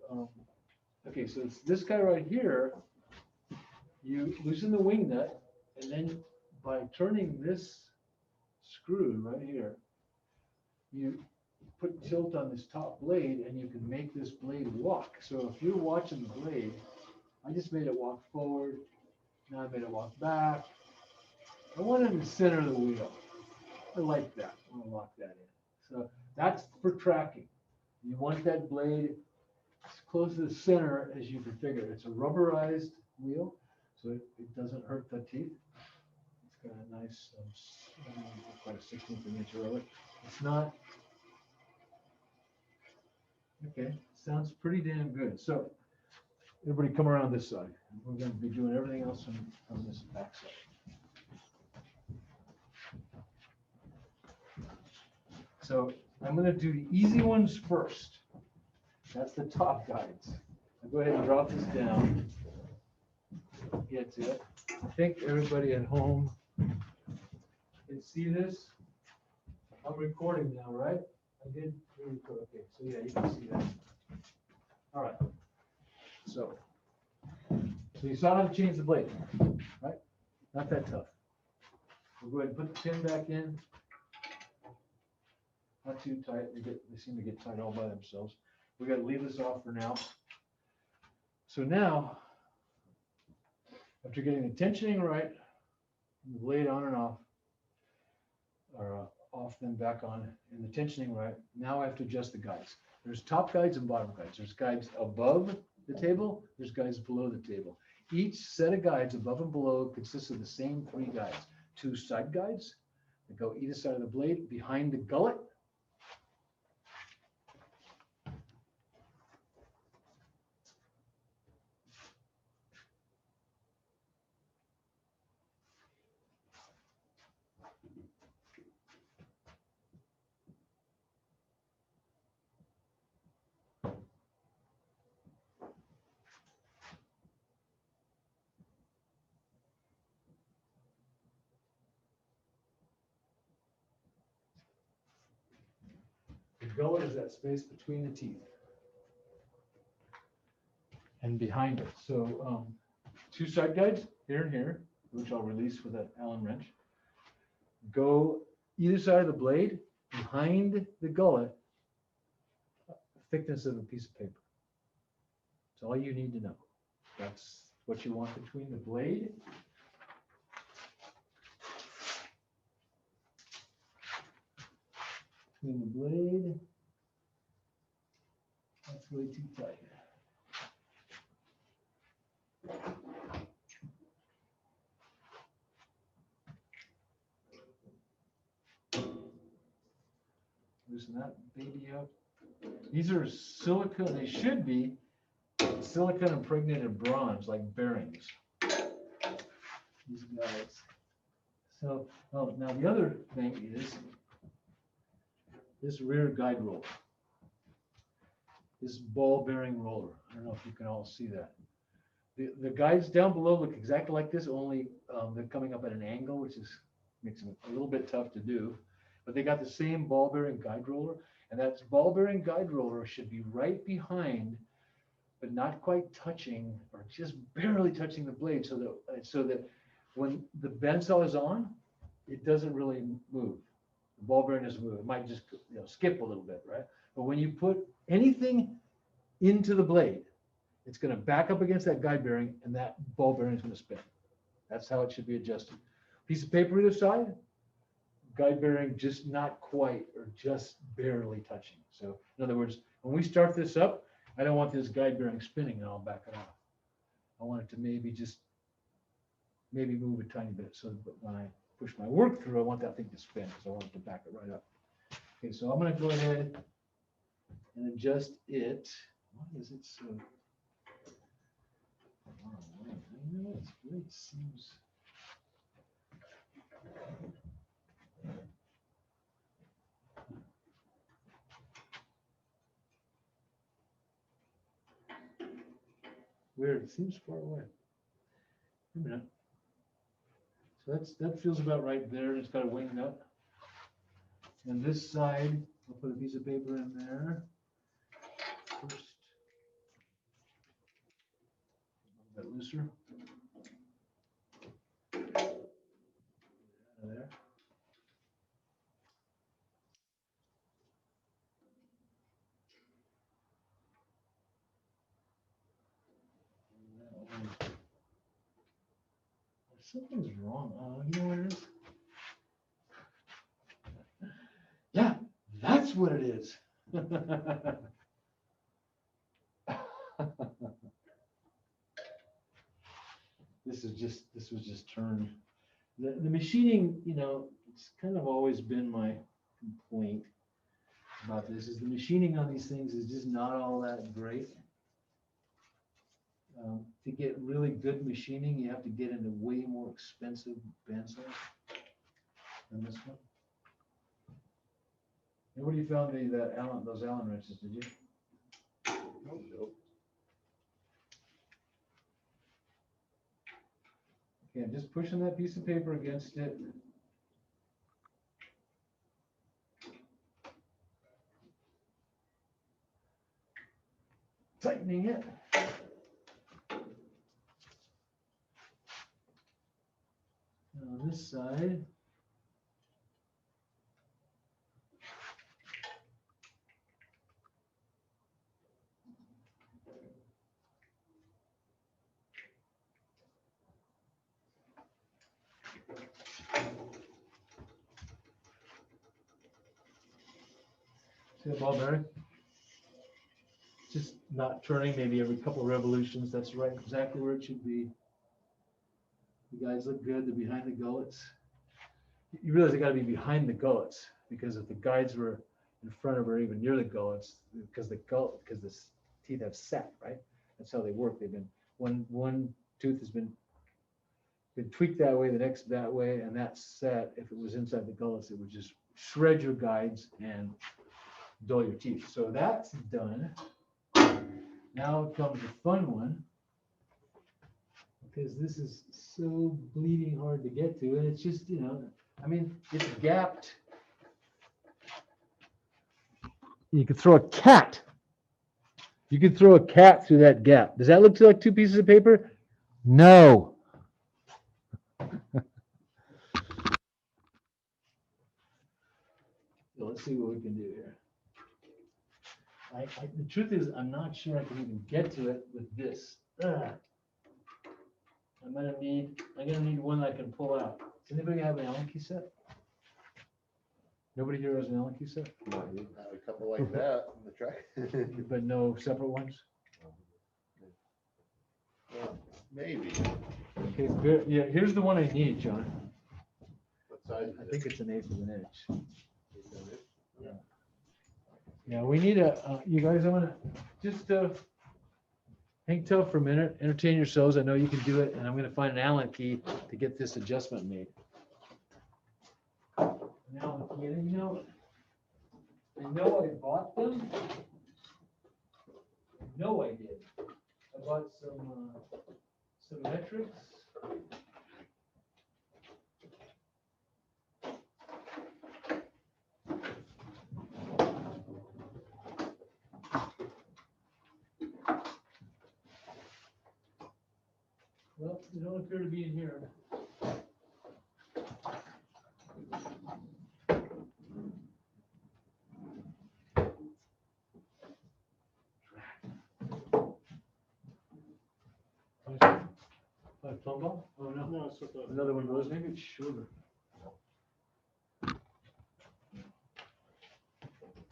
Okay, so it's this guy right here. You loosen the wing nut, and then by turning this screw right here, you put tilt on this top blade, and you can make this blade walk. So if you're watching the blade, I just made it walk forward. Now I made it walk back. I want it in the center of the wheel. I like that. I'm gonna lock that in. So that's for tracking. You want that blade as close to the center as you can figure. It's a rubberized wheel, so it doesn't hurt the teeth. It's got a nice, quite a 16th of an inch rubber. It's not, okay, sounds pretty damn good. So everybody come around this side. We're gonna be doing everything else on this back side. So I'm gonna do the easy ones first. That's the top guides. I'll go ahead and drop this down. Get to it. I think everybody at home can see this. I'm recording now, right? I did record. Okay, so yeah, you can see that. All right. So you saw how to change the blade, right? Not that tough. We'll go ahead and put the pin back in. Not too tight. They seem to get tight all by themselves. We got to leave this off for now. So now, after getting the tensioning right, the blade on and off, or off then back on, and the tensioning right, now I have to adjust the guides. There's top guides and bottom guides. There's guides above the table. There's guides below the table. Each set of guides above and below consists of the same 3 guides. 2 side guides that go either side of the blade behind the gullet. The gullet is that space between the teeth and behind it. So 2 side guides here and here, which I'll release with an Allen wrench, go either side of the blade behind the gullet, thickness of a piece of paper. That's all you need to know. That's what you want between the blade That's way too tight. Loosen that baby up. These are silicone, they should be silicone impregnated bronze, like bearings. These guys. So, now the other thing is this rear guide roller. This ball bearing roller. I don't know if you can all see that. The guides down below look exactly like this, only they're coming up at an angle, which makes them a little bit tough to do. But they got the same ball bearing guide roller, and that ball bearing guide roller should be right behind, but not quite touching, or just barely touching the blade, so that when the bandsaw is on, it doesn't really move. The ball bearing doesn't move. It might just skip a little bit, right? But when you put anything into the blade, it's going to back up against that guide bearing, and that ball bearing is going to spin. That's how it should be adjusted. Piece of paper either side, guide bearing just not quite, or just barely touching. So in other words, when we start this up, I don't want this guide bearing spinning and I'll back it off. I want it to maybe move a tiny bit, so that when I push my work through, I want that thing to spin, because I want it to back it right up. Okay, so I'm going to go ahead and adjust it. Why is it so? really seems. Weird, it seems far away. Wait a minute. So that feels about right there. It's got a wing nut. And this side, I'll put a piece of paper in there. First. A little bit looser. There. Something's wrong. You know what it is? Yeah, that's what it is. This was just turned. The machining, you know, it's kind of always been my complaint about this, is the machining on these things is just not all that great. To get really good machining, you have to get into way more expensive bandsaws than this one. Nobody found me those Allen wrenches, did you? Nope. Okay, I'm just pushing that piece of paper against it. Tightening it. And on this side. See the ball bearing? Just not turning, maybe every couple of revolutions. That's right, exactly where it should be. The guys look good. They're behind the gullets. You realize they got to be behind the gullets, because if the guides were in front of or even near the gullets, because the teeth have set, right? That's how they work. They've been one tooth has been tweaked that way, the next that way, and that's set. If it was inside the gullets, it would just shred your guides and dull your teeth. So that's done. Now comes the fun one, because this is so bleeding hard to get to, and it's just, you know, I mean, it's gapped. You could throw a cat. You could throw a cat through that gap. Does that look like two pieces of paper? No. So let's see what we can do here. The truth is, I'm not sure I can even get to it with this. Ugh. I'm gonna need one I can pull out. Does anybody have an Allen key set? Nobody here has an Allen key set? Have a couple like that in the truck. But no separate ones? Well, maybe. Okay, good. Yeah, here's the one I need, John. What size I is think it? it's an eighth of an inch. Yeah, we need you guys, I'm gonna just hang tough for a minute, entertain yourselves. I know you can do it, and I'm gonna find an Allen key to get this adjustment made. An Allen key, and I know I bought them. I know I did. I bought some metrics. Well, they don't appear to be in here. Plumb ball? Oh, no. No, it's just a. Another one of those, maybe it's shorter.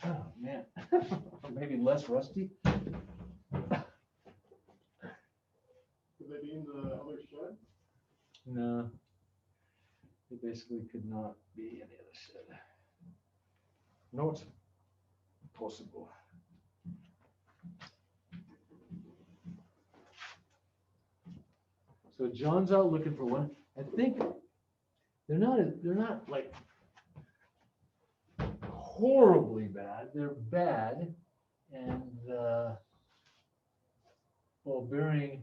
Oh, man. Maybe less rusty. Could they be in the other shed? No. It basically could not be any other shed. No, it's possible. So John's out looking for one. I think they're not like horribly bad. They're bad, and ball bearing.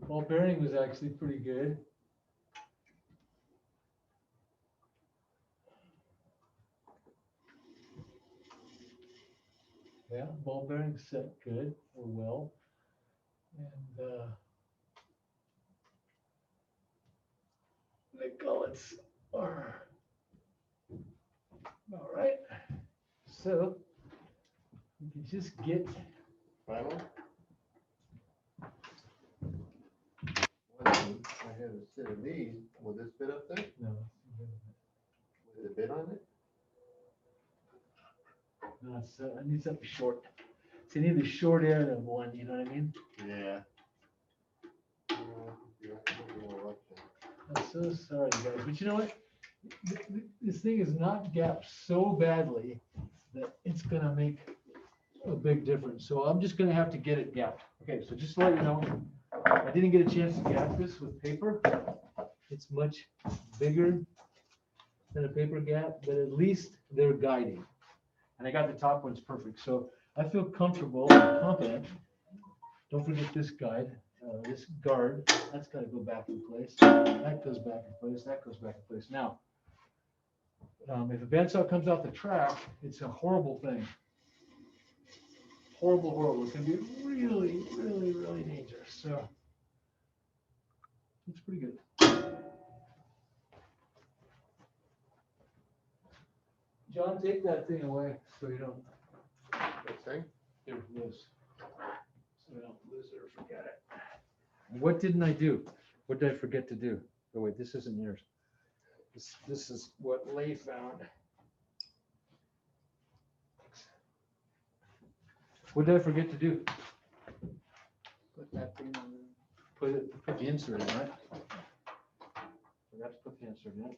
Ball bearing was actually pretty good. Yeah, ball bearing set good or well. And the gullets are all right. So you can just get Final? I have a set of these. Will this fit up there? no, With a bit on it? no, it's, I need something short. So you need the short end of one, you know what I mean? Yeah. I'm so sorry, guys, but you know what? This thing is not gapped so badly that it's gonna make a big difference. So I'm just gonna have to get it gapped. Okay, so just to let you know, I didn't get a chance to gap this with paper. It's much bigger than a paper gap, but at least they're guiding. And I got the top ones perfect. So I feel comfortable and confident. Don't forget this guide, this guard, that's gotta go back in place. That goes back in place, that goes back in place. Now, if a bandsaw comes off the track, it's a horrible thing. Horrible, horrible. It's gonna be really, really, really dangerous. So it's pretty good. John, take that thing away so you don't This thing? lose. So we don't lose it or forget it. What didn't I do? What did I forget to do? Oh wait, this isn't yours. This is what Leigh found. What did I forget to do? Put that thing on there. Put the insert in, right? Forgot to put the insert in.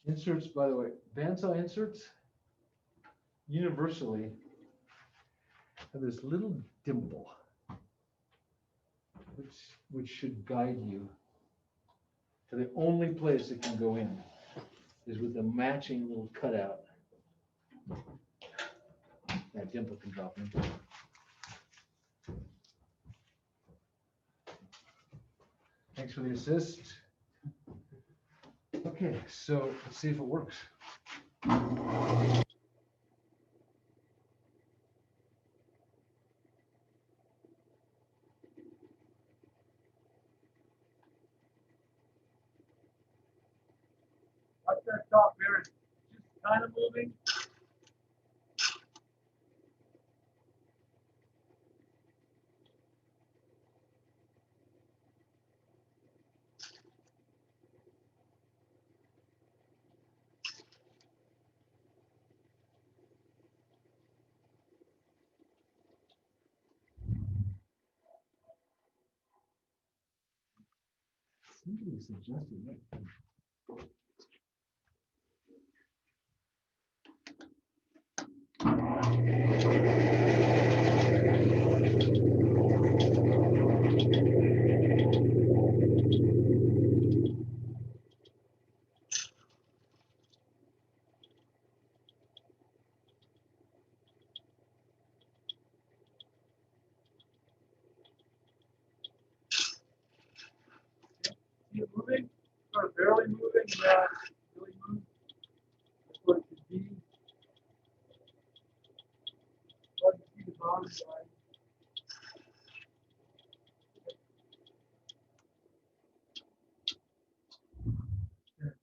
Inserts, by the way, bandsaw inserts universally have this little dimple, which should guide you to the only place it can go in is with the matching little cutout. That dimple can drop in. Thanks for the assist. Okay, so let's see if it works. Watch that top there, it's just kind of moving. Somebody suggested that. See it moving? Or barely moving? Yeah, really moving. That's what it should be. Hard to see the bottom side.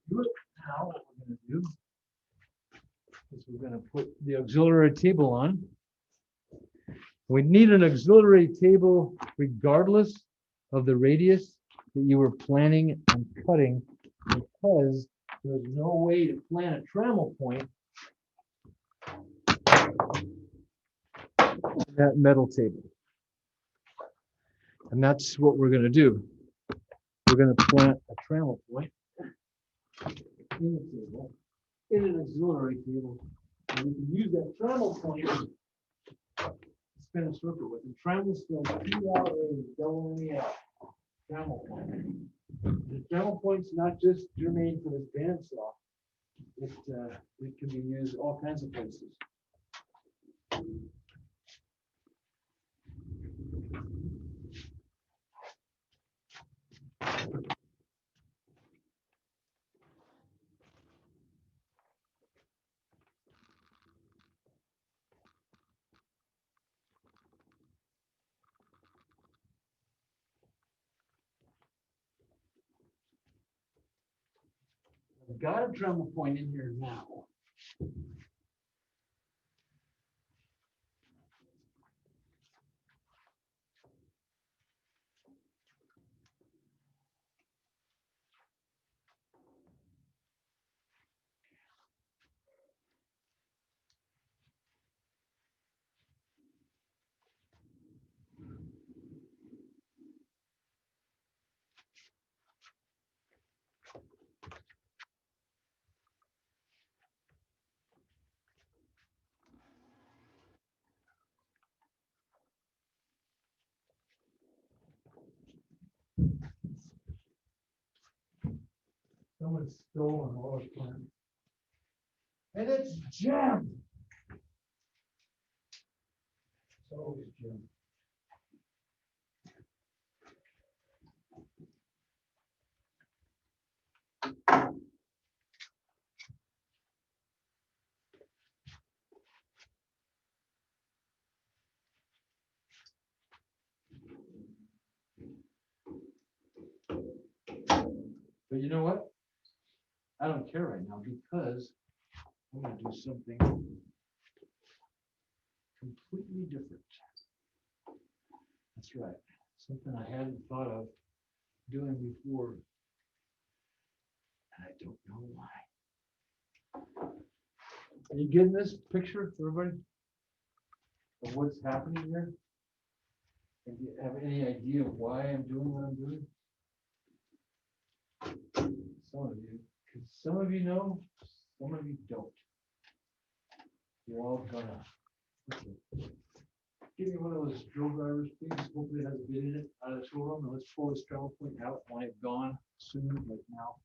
Do it now. What we're going to do is we're going to put the auxiliary table on. We need an auxiliary table regardless of the radius that you were planning on cutting, because there's no way to plan a trammel point in that metal table. And that's what we're gonna do. We're gonna plant a trammel point in the table, in an auxiliary table. And we can use that trammel point to spin a circle with. And trammel spins P out a double in the L. Trammel point. The trammel point's not just germane for this bandsaw. It can be used all kinds of places. I've got a Dremel point in here now. Someone's stolen all our plans. And it's jammed. It's always jammed. But you know what? I don't care right now because I'm gonna do something completely different. That's right. Something I hadn't thought of doing before. And I don't know why. Are you getting this picture, everybody? Of what's happening here? And do you have any idea of why I'm doing what I'm doing? Some of you, because some of you know, some of you don't. You're all gonna. Okay. Give me one of those drill drivers, please. Hopefully it has a bit in it out of the tool room. And let's pull this travel point out. I want it gone soon, like now.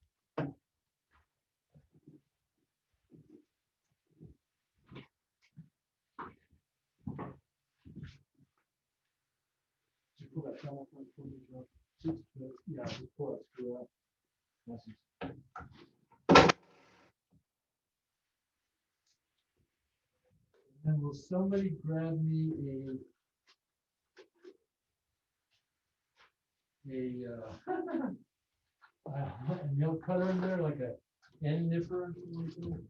Just pull that travel point for me, Joe. Yeah, just pull that screw out. And will somebody grab me a nail cutter in there, like a end nipper or something?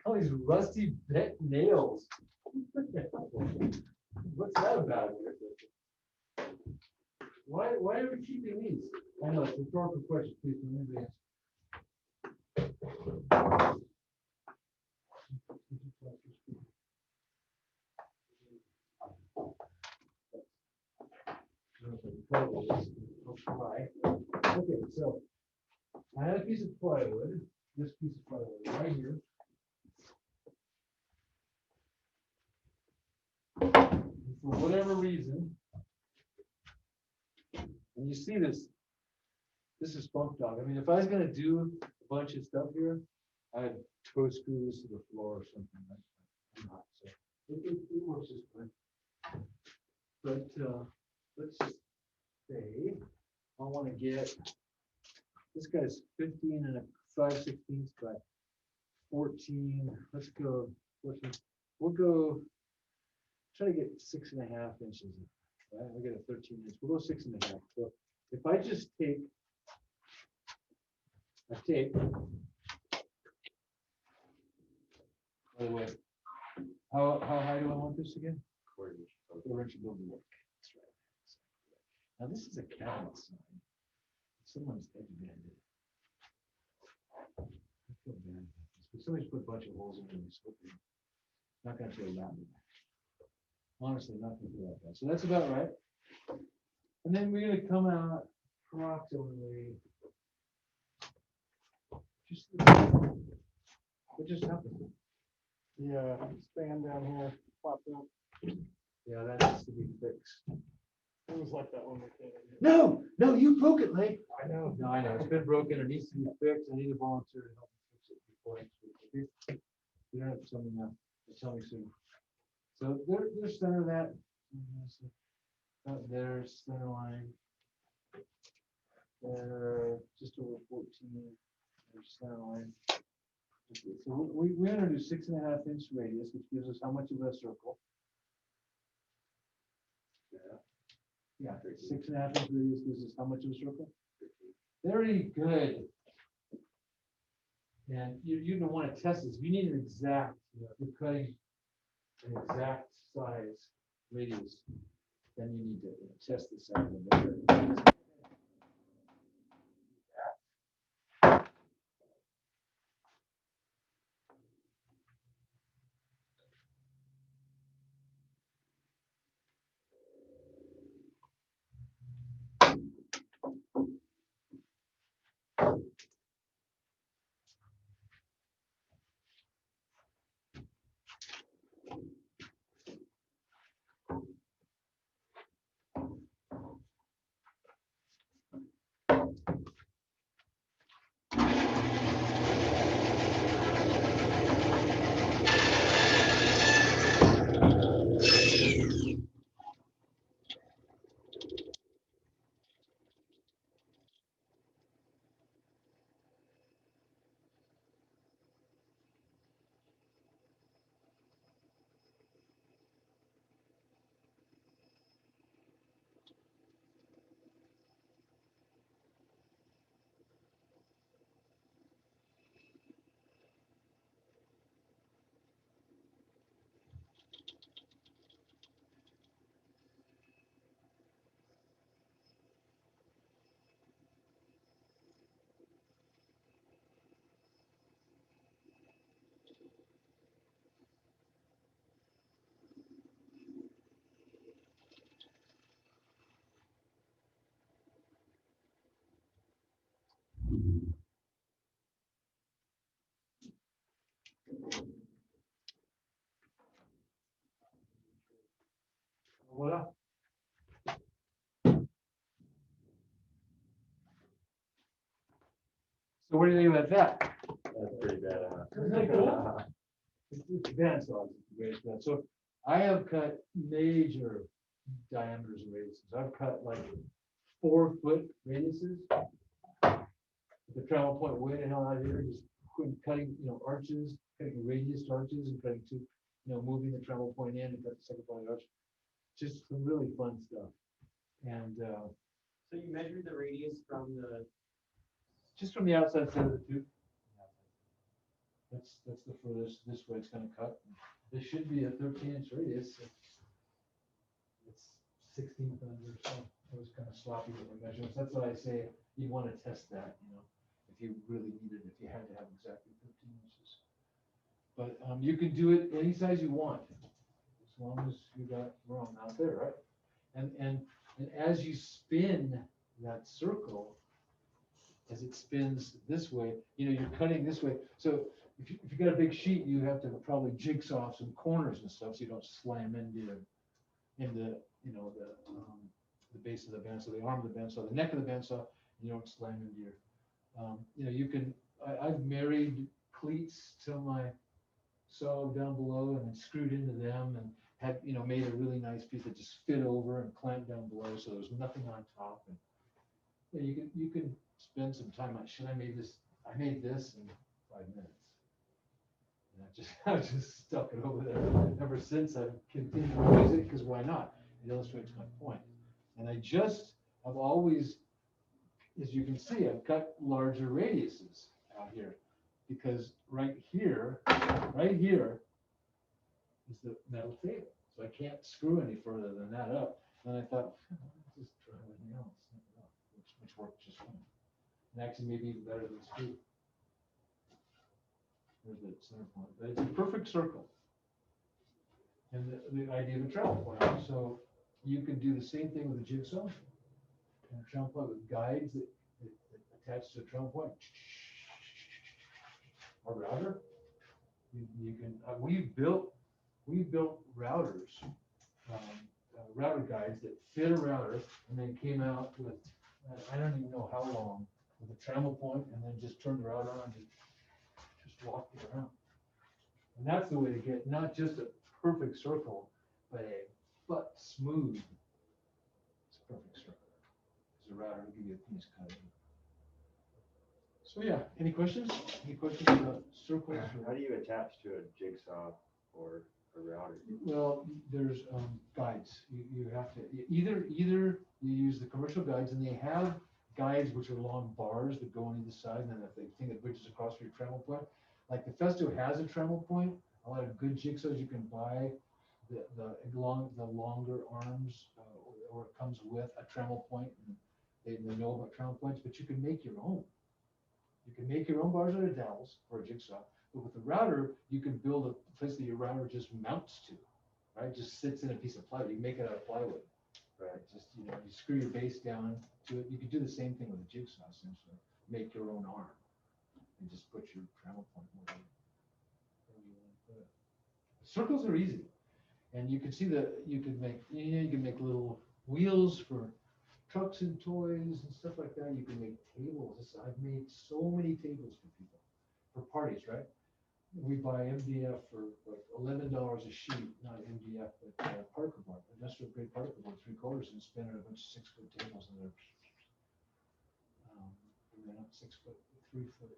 All these rusty bent nails. What's that about? Why are we keeping these? I know it's a rhetorical question, please don't anybody answer. Okay, so I had a piece of plywood, this piece of plywood right here. And for whatever reason, and you see this is spunk dog. I mean, if I was gonna do a bunch of stuff here, I'd toe screw this to the floor or something like that. I'm not, so it works just fine. But let's just say I want to get this guy's 15 and a 5/16 by 14. Let's go. We'll go. Try to get 6.5 inches. Right? We get a 13 inch. We'll go 6.5. So if I just take a tape. By the way, how high do I want this again? Quarter inch above the work. That's right. Now this is a cabinet sign. Someone's edge banded. I feel bad about this, but somebody's put a bunch of holes in it. Not gonna feel that bad. Honestly, not gonna feel that bad. So that's about right. And then we're gonna come out approximately. Just, what just happened? Yeah, span down here, popped up. Yeah, that needs to be fixed. It was like that when we came in here. No, you broke it, Lee. I know. No, I know, it's been broken, it needs to be fixed, I need a volunteer to help me fix it before next week, okay? You don't have to tell me now, tell me soon. So there's center of that. There's center line. There, just over 14, there's center line. Okay, so we're gonna do 6.5 inch radius, which gives us how much of a circle? Yeah, 6.5 inch radius gives us how much of a circle? Very good. And you're gonna want to test this. You need an exact, if you're cutting an exact size radius, then you need to test this out. A little bit. Voila. So what do you think about that? That's pretty bad. Isn't that cool? It's bandsaws, it's the way it's done. So I have cut major diameters and radiuses. I've cut like 4-foot radiuses. The travel point way the hell out of here, just cutting, arches, cutting radius arches and cutting two, moving the travel point in and cut the second point arch. Just some really fun stuff. And So you measured the radius from the. just from the outside side of the tube. That's the furthest this way it's gonna cut. This should be a 13-inch radius. It's 16 tons or so. I was kind of sloppy with the measurements. That's why I say you want to test that, if you really needed, if you had to have exactly 13 inches. But you can do it any size you want, as long as you got room out there, right? And as you spin that circle, as it spins this way, you're cutting this way. So if you got a big sheet, you have to probably jigsaw some corners and stuff so you don't slam into the base of the bandsaw, the arm of the bandsaw, the neck of the bandsaw. You don't slam into your. You can. I've married cleats to my saw down below and then screwed into them and had made a really nice piece that just fit over and clamped down below, so there's nothing on top. And you can spend some time on, I made this in 5 minutes. And I just stuck it over there. Ever since I've continued to use it, because why not? It illustrates my point. And I've always, as you can see, I've cut larger radiuses out here, because right here is the metal table. So I can't screw any further than that up. And I thought, let's just try everything else, which worked just fine. And actually maybe even better than screw. There's the center point, but it's a perfect circle. And the idea of a travel point. So you can do the same thing with a jigsaw. and a travel point with guides that attach to a travel point. A router. You can, we've built routers, router guides that fit a router and then came out with, I don't even know how long, with a travel point and then just turned the router on, just walked it around. And that's the way to get not just a perfect circle, but smooth. It's a perfect circle. There's a router to give you a piece cut. So yeah, any questions? Any questions about circles? How do you attach to a jigsaw or a router? Well, there's guides. You have to either you use the commercial guides, and they have guides which are long bars that go on either side, and then if they think it bridges across your travel point. Like the Festo has a travel point. A lot of good jigsaws you can buy the longer arms, or it comes with a travel point, and they know about travel points, but you can make your own. You can make your own bars out of dowels for a jigsaw, but with the router, you can build a place that your router just mounts to, right? Just sits in a piece of plywood. You can make it out of plywood, right? Just, you screw your base down to it. You could do the same thing with a jigsaw, essentially. Make your own arm and just put your travel point wherever you want to put it. Circles are easy, and you can see that you can make little wheels for trucks and toys and stuff like that. You can make tables. I've made so many tables for people, for parties, right? We buy MDF for like $11 a sheet, not MDF, but particle board, industrial grade particle board, 3/4, and spin it a bunch of 6-foot tables, and they're, and they're not 6 foot, 3 foot,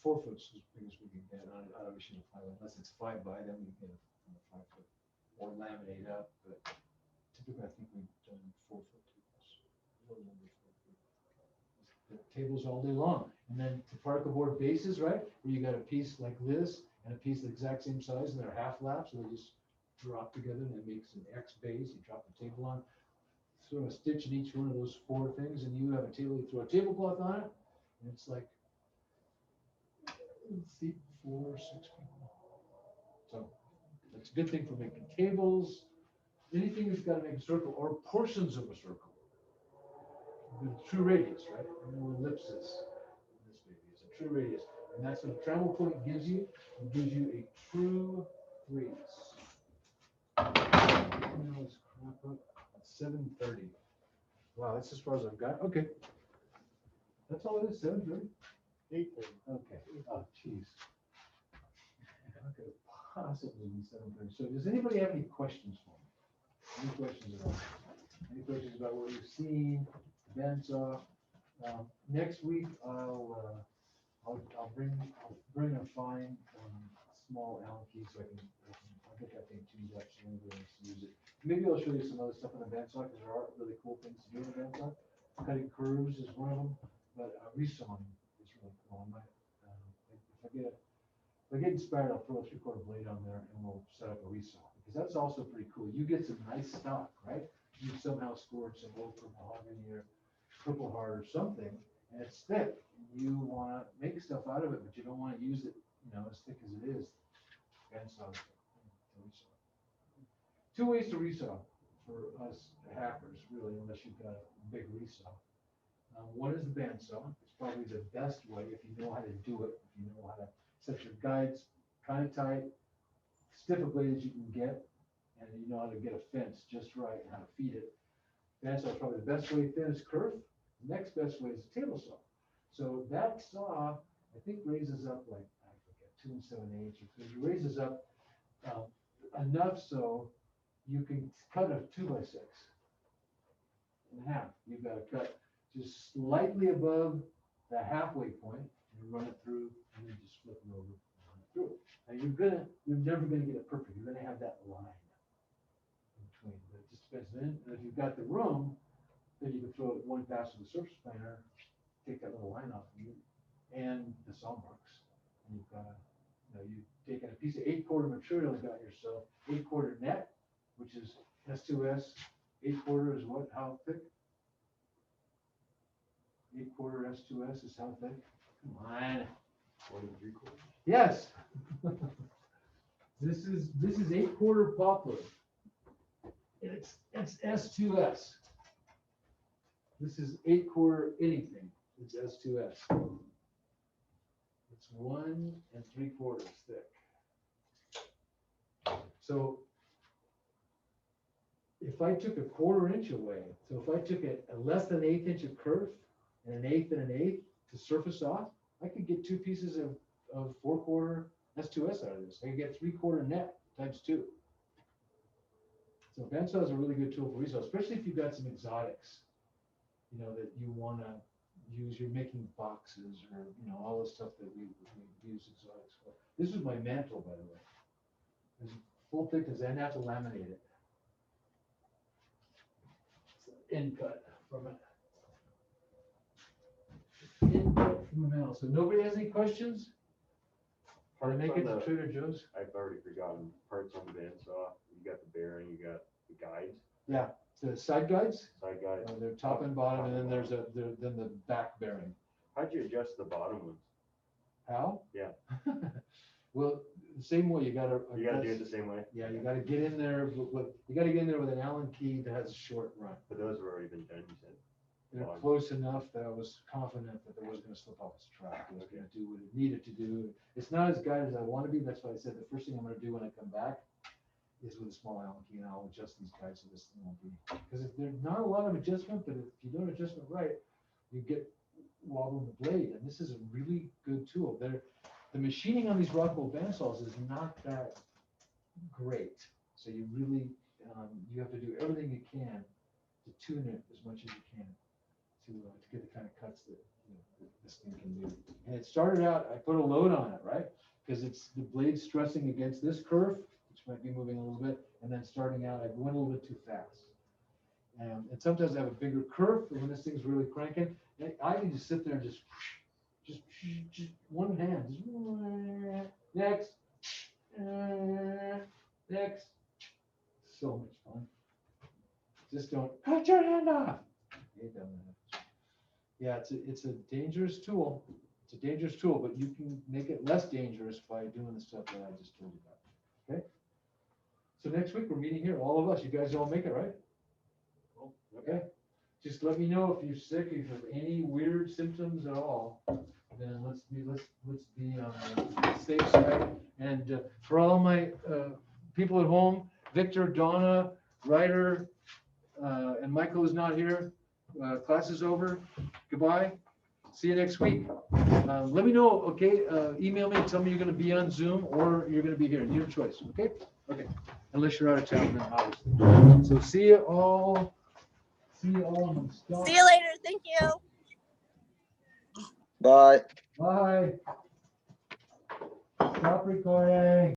4 foot is as big as we can get out of a sheet of plywood. Unless it's 5 by, then we get a 5 foot or laminate up. But typically, I think we've done 4 foot tables. The tables all day long, and then the particle board bases, right, where you got a piece like this and a piece the exact same size, and they're half laps, so they just drop together, and it makes an X base. You drop the table on, throw a stitch in each one of those 4 things, and you have a table. You throw a tablecloth on it, and it's like seat 4 or 6 people. So that's a good thing for making tables. Anything that's got to make a circle or portions of a circle. The true radius, right? No ellipsis. This baby is a true radius, and that's what a travel point gives you. It gives you a true radius. Now let's wrap up at 7:30. Wow, that's as far as I've got. Okay, that's all it is. 7:30. 8:30. Okay. Oh, jeez. How could it possibly be 7:30? So, does anybody have any questions for me? Any questions at all? Any questions about what you've seen? Bandsaw. Next week I'll bring a fine small Allen key so I'll get that thing tuned up so anybody wants to use it. Maybe I'll show you some other stuff on the bandsaw because there are really cool things to do on the bandsaw. Cutting curves is one of them, but resawing is really cool. If I get inspired, I'll throw a 3/4 blade on there and we'll set up a resaw because that's also pretty cool. You get some nice stock, right? You somehow scored some oak or mahogany or Purple Heart or something, and it's thick. You want to make stuff out of it, but you don't want to use it, as thick as it is. Bandsaw. 2 ways to resaw for us hackers, really, unless you've got a big resaw. One is the bandsaw. It's probably the best way if you know how to do it. If you know how to set your guides kind of tight, stiff a blade as you can get, and you know how to get a fence just right and how to feed it. Bandsaw is probably the best way. Thin is kerf. The next best way is a table saw. So that saw, I think, raises up like, I forget, 2 7/8, or it raises up enough so you can cut a 2x6 in half. You've got to cut just slightly above the halfway point, and you run it through, and then just flip it over and run it through. Now you're never gonna get it perfect. You're gonna have that line in between, but it just depends. Then, if you've got the room, then you can throw one pass with the surface planer, take that little line off of you, and the saw marks. And you've got, you've taken a piece of 8/4 material and got yourself 8/4 net, which is S2S. 8/4 is what? How thick? 8/4 S2S is how thick? Come on. 1 3/4. Yes. This is 8/4 poplar. It's S2S. This is 8-quarter anything. It's S2S. It's 1 3/4 thick. So if I took a 1/4 inch away, so if I took a less than 1/8 inch of kerf and 1/8 and 1/8 to surface off, I could get 2 pieces of 4/4 S2S out of this. I could get 3/4 net times 2. So bandsaw is a really good tool for resale, especially if you've got some exotics, you know, that you want to use. You're making boxes or, you know, all the stuff that we use exotics for. This is my mantle, by the way. It's full thickness and I have to laminate it. End cut from it. End cut from the mantle. So nobody has any questions? Or Parts make on it to the- Trader Joe's? I've already forgotten parts on the bandsaw. You got the bearing, you got the guides, Yeah, the side guides, side guides. they're top and bottom, and then there's then the back bearing. How'd you adjust the bottom ones? How? Yeah. Well, the same way, you gotta. You gotta do it the same way? Yeah, you gotta get in there you gotta get in there with an Allen key that has a short run. But those have already been done, you said? They're close enough that I was confident that there wasn't gonna slip off its track. It was gonna do what it needed to do. It's not as guided as I wanna be. That's why I said the first thing I'm gonna do when I come back is with a small Allen key, and I'll adjust these guides so this thing won't be. Because there's not a lot of adjustment, but if you don't adjust it right, you get wobble in the blade. And this is a really good tool. The machining on these Rockwell bandsaws is not that great. So you really, you have to do everything you can to tune it as much as you can to get the kind of cuts that, you know, that this thing can do. And it started out, I put a load on it, right? Because it's the blade stressing against this curve, which might be moving a little bit, and then starting out, I went a little bit too fast. And sometimes I have a bigger curve, and when this thing's really cranking, I can just sit there and just one hand, just next, next. So much fun. Just don't cut your hand off. Yeah, it's a dangerous tool. It's a dangerous tool, but you can make it less dangerous by doing the stuff that I just told you about. Okay. So next week we're meeting here, all of us. You guys all make it, right? Okay. Just let me know if you're sick, if you have any weird symptoms at all. Then let's be on the safe side. And for all my people at home, Victor, Donna, Ryder, and Michael is not here. Class is over. Goodbye. See you next week. Let me know, okay? Email me, tell me you're going to be on Zoom or you're going to be here. Your choice, okay? Okay. Unless you're out of town, then obviously. So see you all. See you all. See you later. Thank you. Bye. Bye. Stop recording.